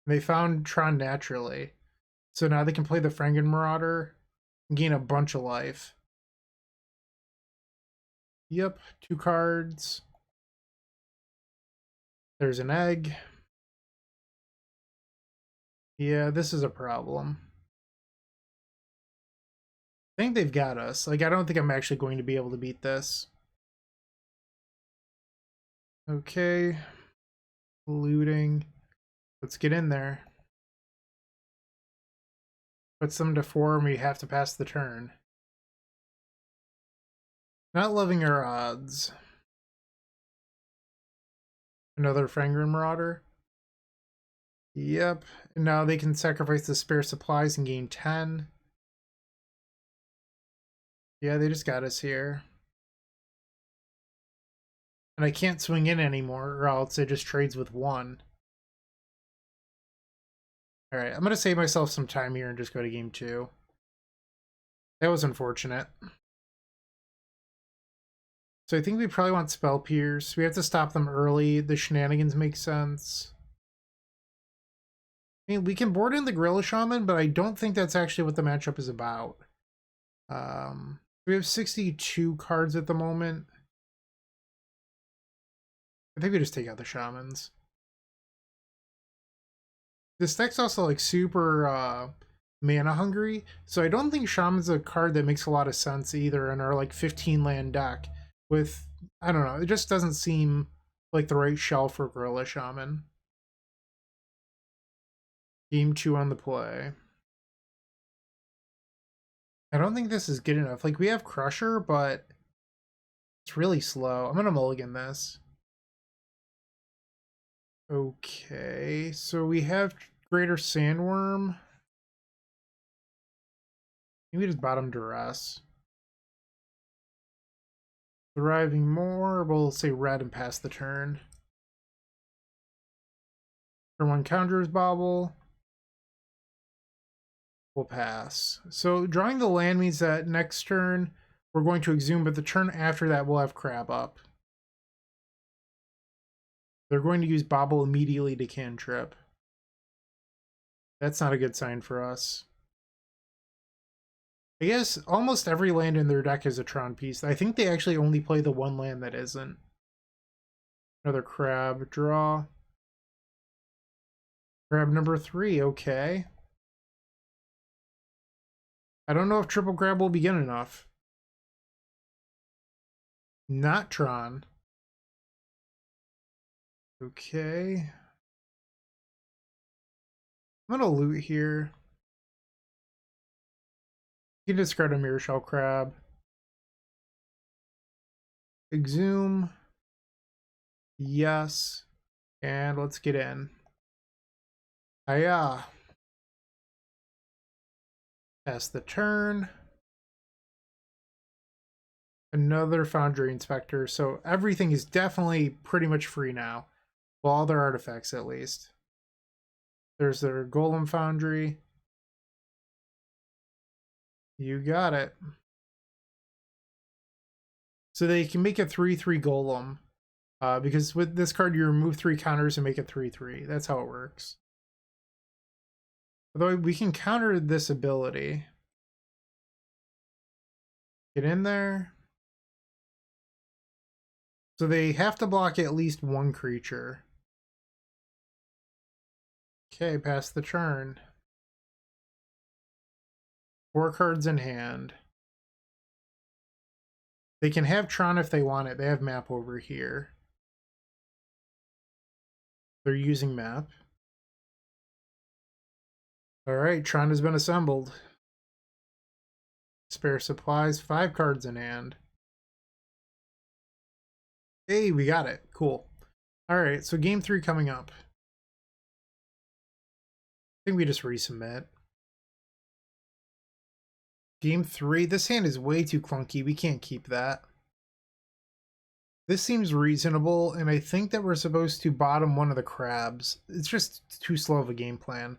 A: They found Tron naturally. So now they can play the Fangren Marauder and gain a bunch of life. Yep, 2 cards. There's an egg. Yeah, this is a problem. I think they've got us. Like, I don't think I'm actually going to be able to beat this. Okay. Looting. Let's get in there. Puts them to 4 and we have to pass the turn. Not loving our odds. Another Fangren Marauder. Yep. And now they can sacrifice the spare supplies and gain 10. Yeah, they just got us here. And I can't swing in anymore, or else it just trades with 1. Alright, I'm going to save myself some time here and just go to game 2. That was unfortunate. So I think we probably want Spell Pierce. We have to stop them early. The shenanigans make sense. I mean, we can board in the Gorilla Shaman, but I don't think that's actually what the matchup is about. We have 62 cards at the moment. I think we just take out the shamans. This deck's also like super mana hungry, so I don't think shaman's a card that makes a lot of sense either in our like 15 land deck. With, I don't know, it just doesn't seem like the right shell for Gorilla Shaman. Game 2 on the play. I don't think this is good enough. Like, we have Crusher, but it's really slow. I'm gonna mulligan this. Okay, so we have Greater Sandworm. Maybe just bottom Duress. Thriving More, we'll say red and pass the turn. Turn 1 Conjurer's Bauble. We'll pass. So drawing the land means that next turn we're going to Exhume, but the turn after that we'll have Crab up. They're going to use Bauble immediately to cantrip. That's not a good sign for us. I guess almost every land in their deck is a Tron piece. I think they actually only play the one land that isn't. Another Crab. Draw. Crab number 3. Okay. I don't know if triple grab will be good enough. Not Tron. Okay. I'm gonna loot here. You can discard a Mirror Shell Crab. Exhume. Yes. And let's get in. Hiya. Pass the turn. Another Foundry Inspector. So everything is definitely pretty much free now. Well, all their artifacts at least. There's their Golem Foundry. You got it. So they can make a 3/3 Golem. Because with this card you remove 3 counters and make it 3/3. That's how it works. Although we can counter this ability. Get in there. So they have to block at least one creature. Okay, pass the turn. 4 cards in hand. They can have Tron if they want it. They have map over here. They're using map. Alright, Tron has been assembled. Spare supplies, 5 cards in hand. Hey, we got it. Cool. Alright, so game 3 coming up. I think we just resubmit. Game 3, this hand is way too clunky. We can't keep that. This seems reasonable, and I think that we're supposed to bottom one of the crabs. It's just too slow of a game plan.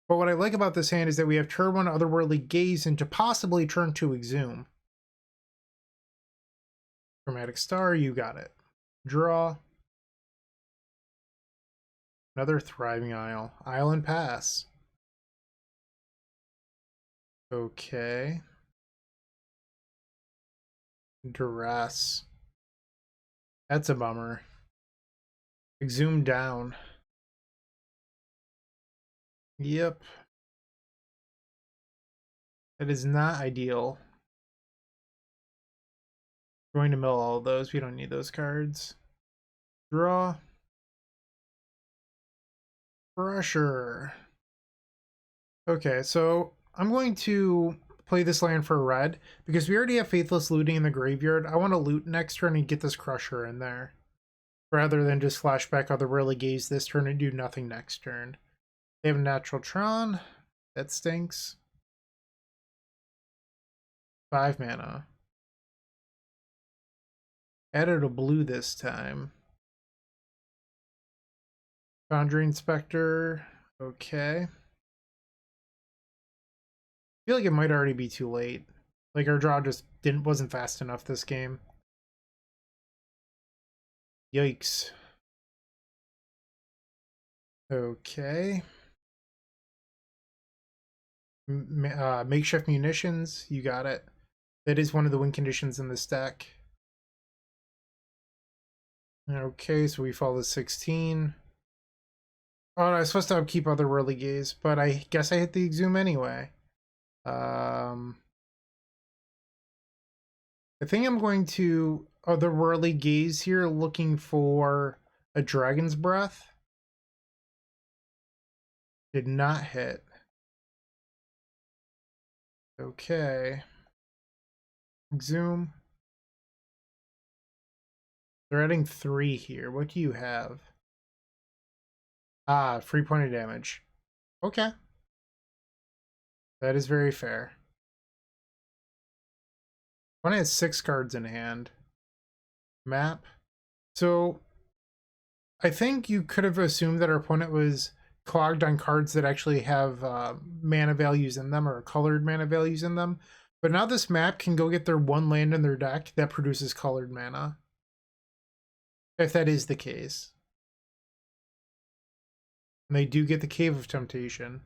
A: But what I like about this hand is that we have turn 1 Otherworldly Gaze into possibly turn 2 Exhume. Chromatic Star, you got it. Draw. Another Thriving Isle. Island Pass. Okay. Duress. That's a bummer. Exhume down. Yep. That is not ideal. Going to mill all of those. We don't need those cards. Draw. Pressure. Okay, so I'm going to play this land for red because we already have Faithless Looting in the graveyard. I want to loot next turn and get this Crusher in there rather than just flashback Otherworldly Gaze this turn and do nothing next turn. They have a natural Tron. That stinks. 5 mana. Added a blue this time. Foundry Inspector. Okay. I feel like it might already be too late. Like our draw just wasn't fast enough this game. Yikes. Okay. Makeshift munitions, you got it. That is one of the win conditions in this deck. Okay, so we follow the 16. Oh, I was supposed to upkeep Otherworldly Gaze, but I guess I hit the Exhume anyway. I think I'm going to Otherworldly Gaze here, looking for a Dragon's Breath. Did not hit. Okay. Exhume. They're adding 3 here. What do you have? Ah, free point of damage. Okay. That is very fair. One has 6 cards in hand. Map. So, I think you could have assumed that our opponent was clogged on cards that actually have mana values in them, or colored mana values in them. But now this map can go get their 1 land in their deck that produces colored mana. If that is the case. And they do get the Cave of Temptation.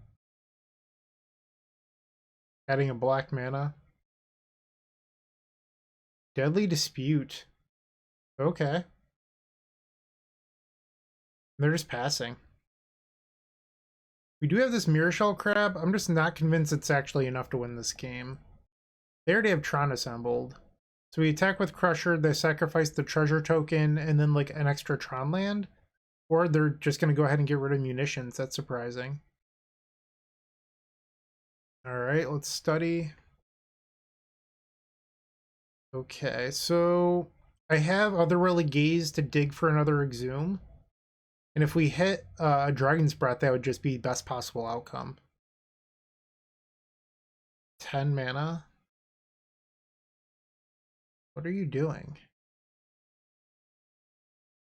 A: Adding a black mana. Deadly Dispute. Okay. They're just passing. We do have this Mirror Shell Crab. I'm just not convinced it's actually enough to win this game. They already have Tron assembled. So we attack with Crusher, they sacrifice the treasure token, and then like an extra Tron land. Or they're just going to go ahead and get rid of munitions. That's surprising. Alright, let's study. Okay, so I have Otherworldly Gaze to dig for another Exhume. And if we hit a Dragon's Breath, that would just be best possible outcome. 10 mana. What are you doing?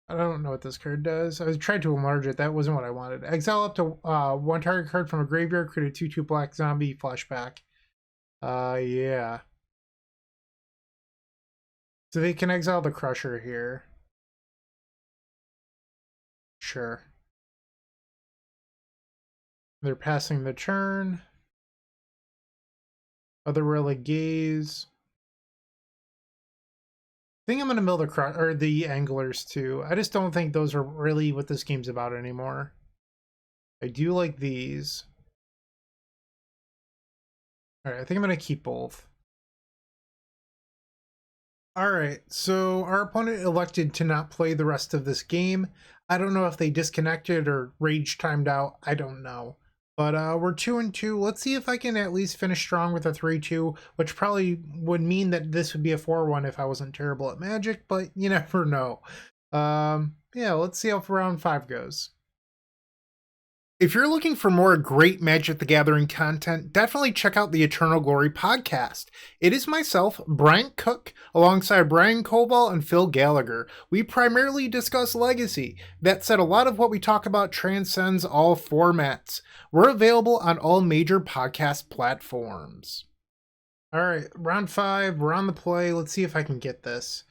A: I don't know what this card does. I was trying to enlarge it. That wasn't what I wanted. Exile up to 1 target card from a graveyard. Create a 2/2 black zombie flashback. Yeah. So they can exile the Crusher here. Sure. They're passing the turn. Otherworldly Gaze. I think I'm going to mill the Anglers too. I just don't think those are really what this game's about anymore. I do like these. Alright, I think I'm going to keep both. Alright, so our opponent elected to not play the rest of this game. I don't know if they disconnected or rage timed out. I don't know. But we're 2-2. Let's see if I can at least finish strong with a 3-2, which probably would mean that this would be a 4-1 if I wasn't terrible at Magic, but you never know. Yeah, let's see how round 5 goes. If you're looking for more great Magic the Gathering content, definitely check out the Eternal Glory podcast. It is myself, Bryant Cook, alongside Brian Koval and Phil Gallagher. We primarily discuss Legacy. That said, a lot of what we talk about transcends all formats. We're available on all major podcast platforms. Alright, round 5, we're on the play. Let's see if I can get this.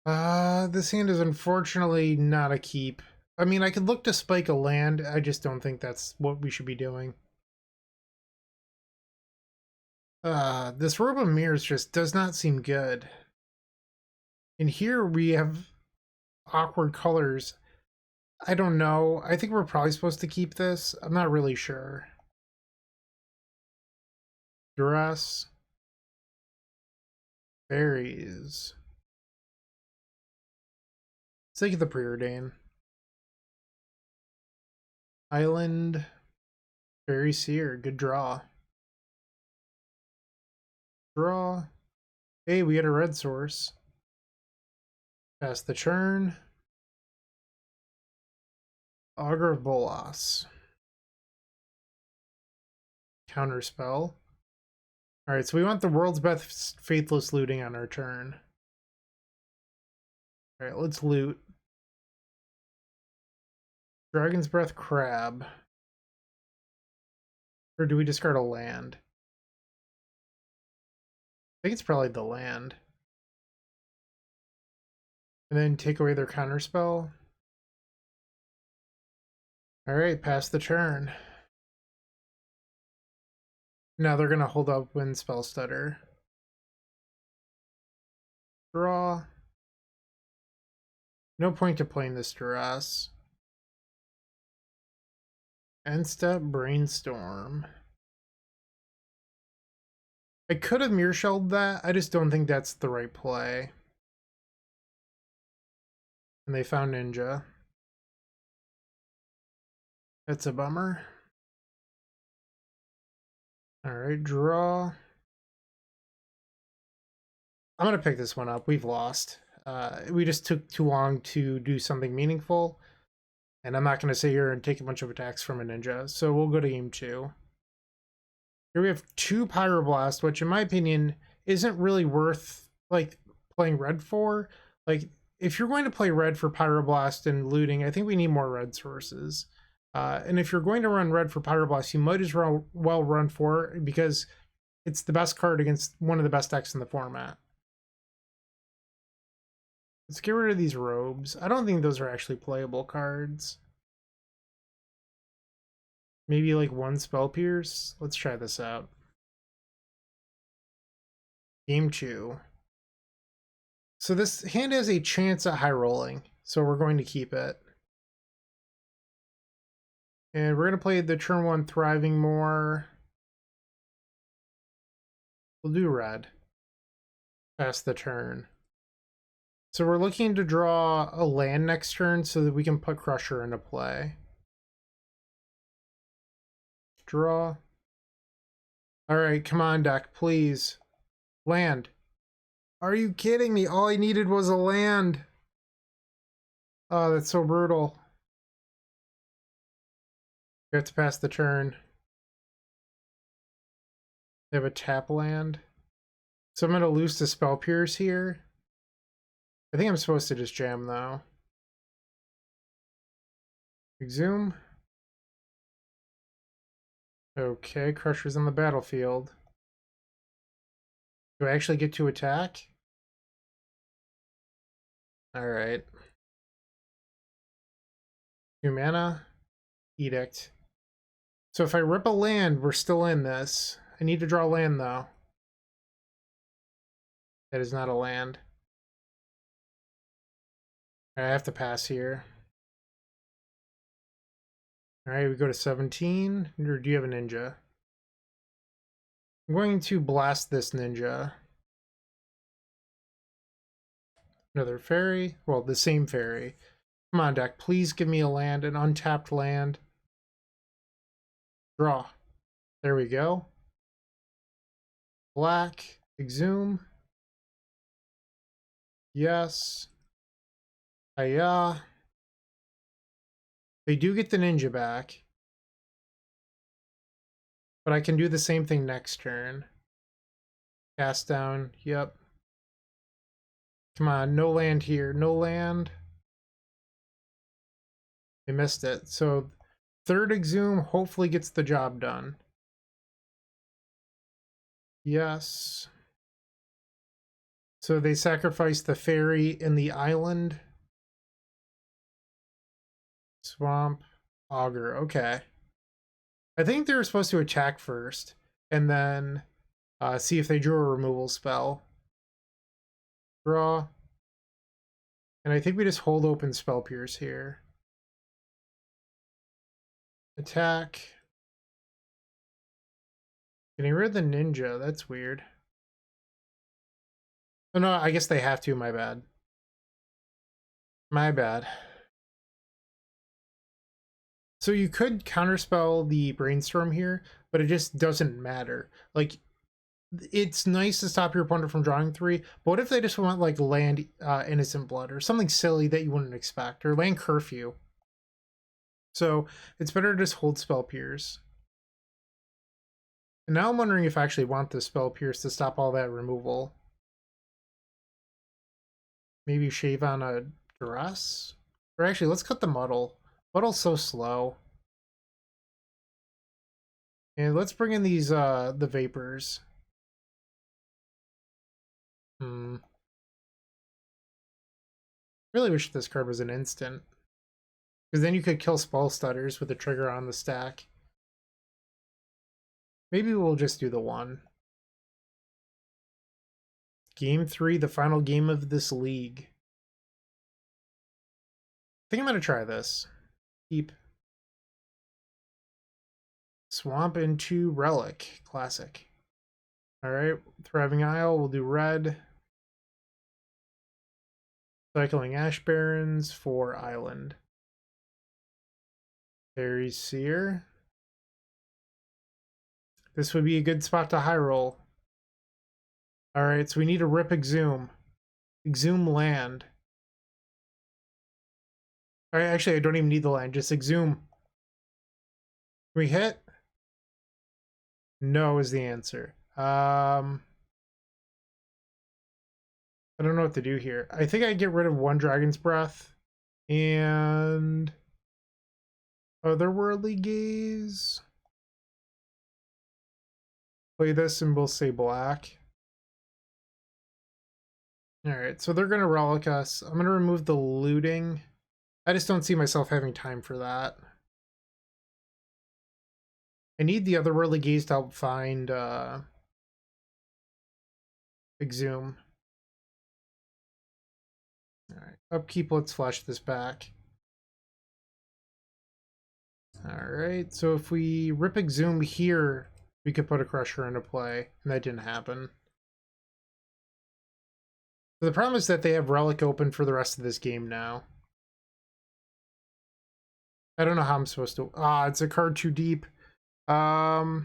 A: This hand is unfortunately not a keep. I mean, I could look to spike a land. I just don't think that's what we should be doing. This Robe of Mirrors just does not seem good. And here we have awkward colors. I don't know. I think we're probably supposed to keep this. I'm not really sure. Duress. Berries. Let's take the Preordain. Island. Fairy Seer. Good draw. Draw. Hey, we had a red source. Pass the turn. Augur of Bolas. Counterspell. Alright, so we want the world's best Faithless Looting on our turn. Alright, let's loot. Dragon's Breath Crab. Or do we discard a land? I think it's probably the land. And then take away their counterspell. Alright, pass the turn. Now they're going to hold up when Spell Stutter. Draw. No point to playing this duress. End step, brainstorm. I could have mirror shelled that. I just don't think that's the right play. And they found ninja. That's a bummer. Alright, draw. I'm gonna pick this one up. We've lost. We just took too long to do something meaningful. And I'm not gonna sit here and take a bunch of attacks from a ninja. So we'll go to game 2. Here we have 2 Pyroblast, which in my opinion isn't really worth like playing red for. Like if you're going to play red for Pyroblast and looting, I think we need more red sources. And if you're going to run red for Pyroblast, you might as well run 4 because it's the best card against one of the best decks in the format. Let's get rid of these robes. I don't think those are actually playable cards. Maybe like 1 Spell Pierce. Let's try this out. Game 2. So this hand has a chance at high rolling, so we're going to keep it. And we're going to play the turn 1 Thriving More. We'll do red. Pass the turn. So we're looking to draw a land next turn so that we can put Crusher into play. Draw. Alright, come on, deck, please. Land. Are you kidding me? All I needed was a land. Oh, that's so brutal. We have to pass the turn. They have a tap land. So I'm going to lose to Spell Pierce here. I think I'm supposed to just jam, though. Exhume. Okay, Crusher's on the battlefield. Do I actually get to attack? Alright. 2 mana. Edict. So if I rip a land, we're still in this. I need to draw land, though. That is not a land. I have to pass here. Alright, we go to 17. Or do you have a ninja? I'm going to blast this ninja. Another fairy. Well, the same fairy. Come on, deck. Please give me a land, an untapped land. Draw. There we go. Black. Exhume. Yes. Hiya. They do get the ninja back. But I can do the same thing next turn. Cast down. Yep. Come on, no land here. No land. They missed it. So third Exhume hopefully gets the job done. Yes. So they sacrifice the fairy and the island. Swamp. Augur. Okay. I think they were supposed to attack first and then see if they drew a removal spell. Draw. And I think we just hold open Spell Pierce here. Attack. Getting rid of the ninja. That's weird. Oh no, I guess they have to. My bad. My bad. So you could counterspell the Brainstorm here, but it just doesn't matter. Like, it's nice to stop your opponent from drawing 3, but what if they just want like land Innocent Blood or something silly that you wouldn't expect, or land Curfew? So it's better to just hold Spell Pierce. And now I'm wondering if I actually want this Spell Pierce to stop all that removal. Maybe shave on a Duress? Or actually, let's cut the Muddle. Muddle's so slow. And let's bring in these, the Vapors. Really wish this card was an instant. Because then you could kill Spell Stutters with a trigger on the stack. Maybe we'll just do the 1. Game 3, the final game of this league. I think I'm going to try this. Keep Swamp into Relic. Classic. Alright, Thriving Isle, we'll do red. Cycling Ash Barrens for Island. Fairy Seer. This would be a good spot to high roll. Alright, so we need to rip Exhume. Exhume land. Alright, actually I don't even need the land, just Exhume. Can we hit? No is the answer. I don't know what to do here. I think I get rid of one Dragon's Breath and Otherworldly Gaze. Play this and we'll say black. Alright, so they're going to relic us. I'm going to remove the looting. I just don't see myself having time for that. I need the Otherworldly Gaze to help find Exhume. Alright, upkeep, let's flash this back. Alright, so if we rip Exhume here, we could put a Crusher into play, and that didn't happen. So the problem is that they have Relic open for the rest of this game now. I don't know how I'm supposed to... it's a card too deep. Alright,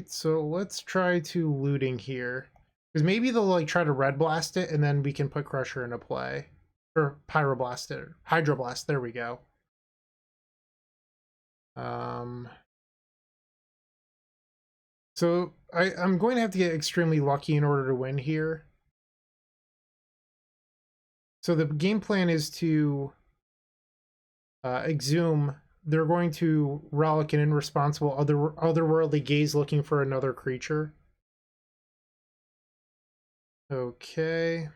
A: so let's try to looting here. Because maybe they'll like try to red blast it and then we can put Crusher into play. Or Pyroblast it. Hydroblast, there we go. So I'm going to have to get extremely lucky in order to win here. So the game plan is to Exhume. They're going to relic an irresponsible Otherworldly Gaze looking for another creature. Okay.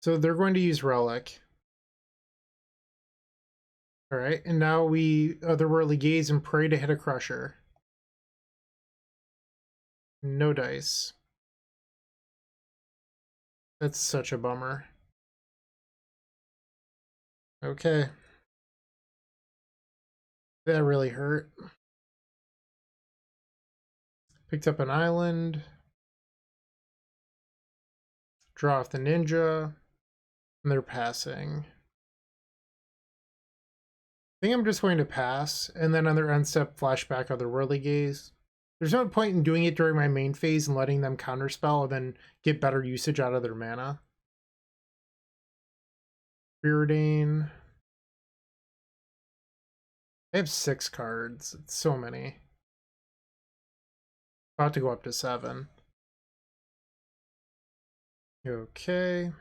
A: So they're going to use Relic. Alright, and now we Otherworldly Gaze and pray to hit a Crusher. No dice. That's such a bummer. Okay. That really hurt. Picked up an island. Draw off the ninja. And they're passing. I think I'm just going to pass, and then on their end step, flashback Otherworldly Gaze. There's no point in doing it during my main phase and letting them counterspell and then get better usage out of their mana. Beardane. I have 6 cards. It's so many. About to go up to 7. Okay.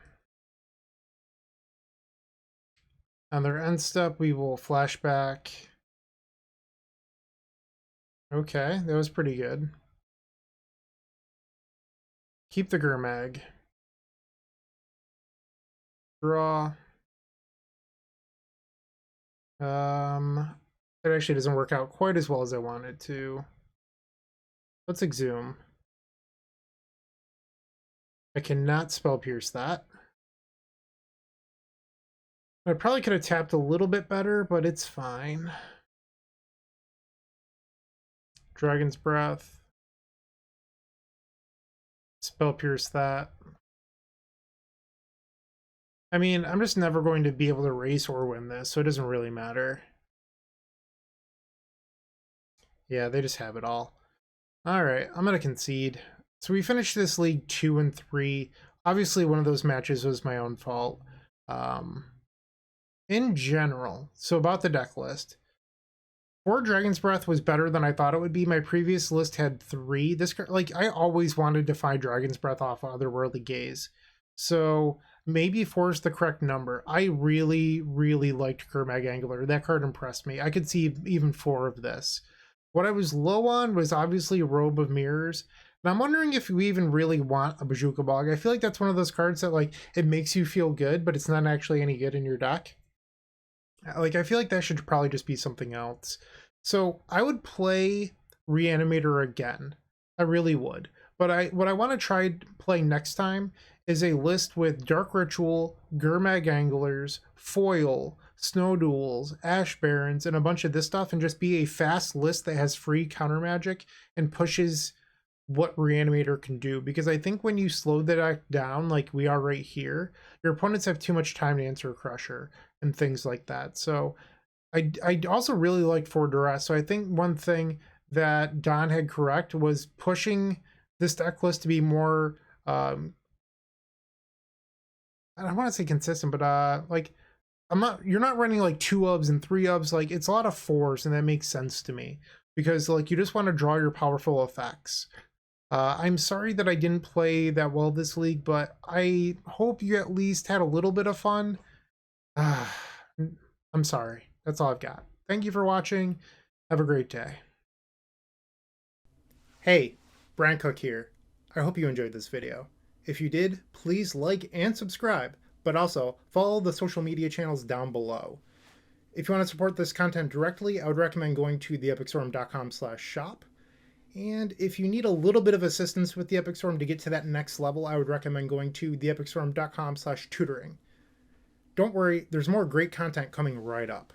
A: On their end step, we will flashback. Okay, that was pretty good. Keep the Gurmag. Draw. It actually doesn't work out quite as well as I wanted to. Let's Exhume. I cannot Spell Pierce that. I probably could have tapped a little bit better, but it's fine. Dragon's Breath. Spell Pierce that. I mean, I'm just never going to be able to race or win this, so it doesn't really matter. Yeah, they just have it all. Alright, I'm going to concede. So we finished this league 2 and 3. Obviously, one of those matches was my own fault. In general, so about the deck list. 4 Dragon's Breath was better than I thought it would be. My previous list had 3. This, like, I always wanted to find Dragon's Breath off Otherworldly Gaze. So maybe 4 is the correct number. I really, really liked Gurmag Angler. That card impressed me. I could see even 4 of this. What I was low on was obviously Robe of Mirrors. And I'm wondering if we even really want a Bojuka Bog. I feel like that's one of those cards that, like, it makes you feel good, but it's not actually any good in your deck. Like, I feel like that should probably just be something else. So I would play Reanimator again. I really would. But what I want to try playing next time is a list with Dark Ritual, Gurmag Anglers, Foil, Snow Duels, Ash Barons, and a bunch of this stuff, and just be a fast list that has free counter magic and pushes what Reanimator can do. Because I think when you slow the deck down, like we are right here, your opponents have too much time to answer Crusher and things like that. So I also really liked For Duress. So I think one thing that Don had correct was pushing this deck list to be more I don't want to say consistent, but like you're not running like 2-ubs and 3-ubs. Like it's a lot of 4s, and that makes sense to me because like you just want to draw your powerful effects. I'm sorry that I didn't play that well this league, but I hope you at least had a little bit of fun. I'm sorry. That's all I've got. Thank you for watching. Have a great day. Hey, Bryant Cook here. I hope you enjoyed this video. If you did, please like and subscribe, but also follow the social media channels down below. If you want to support this content directly, I would recommend going to theepicstorm.com/shop. And if you need a little bit of assistance with the Epic Storm to get to that next level, I would recommend going to theepicstorm.com/tutoring. Don't worry, there's more great content coming right up.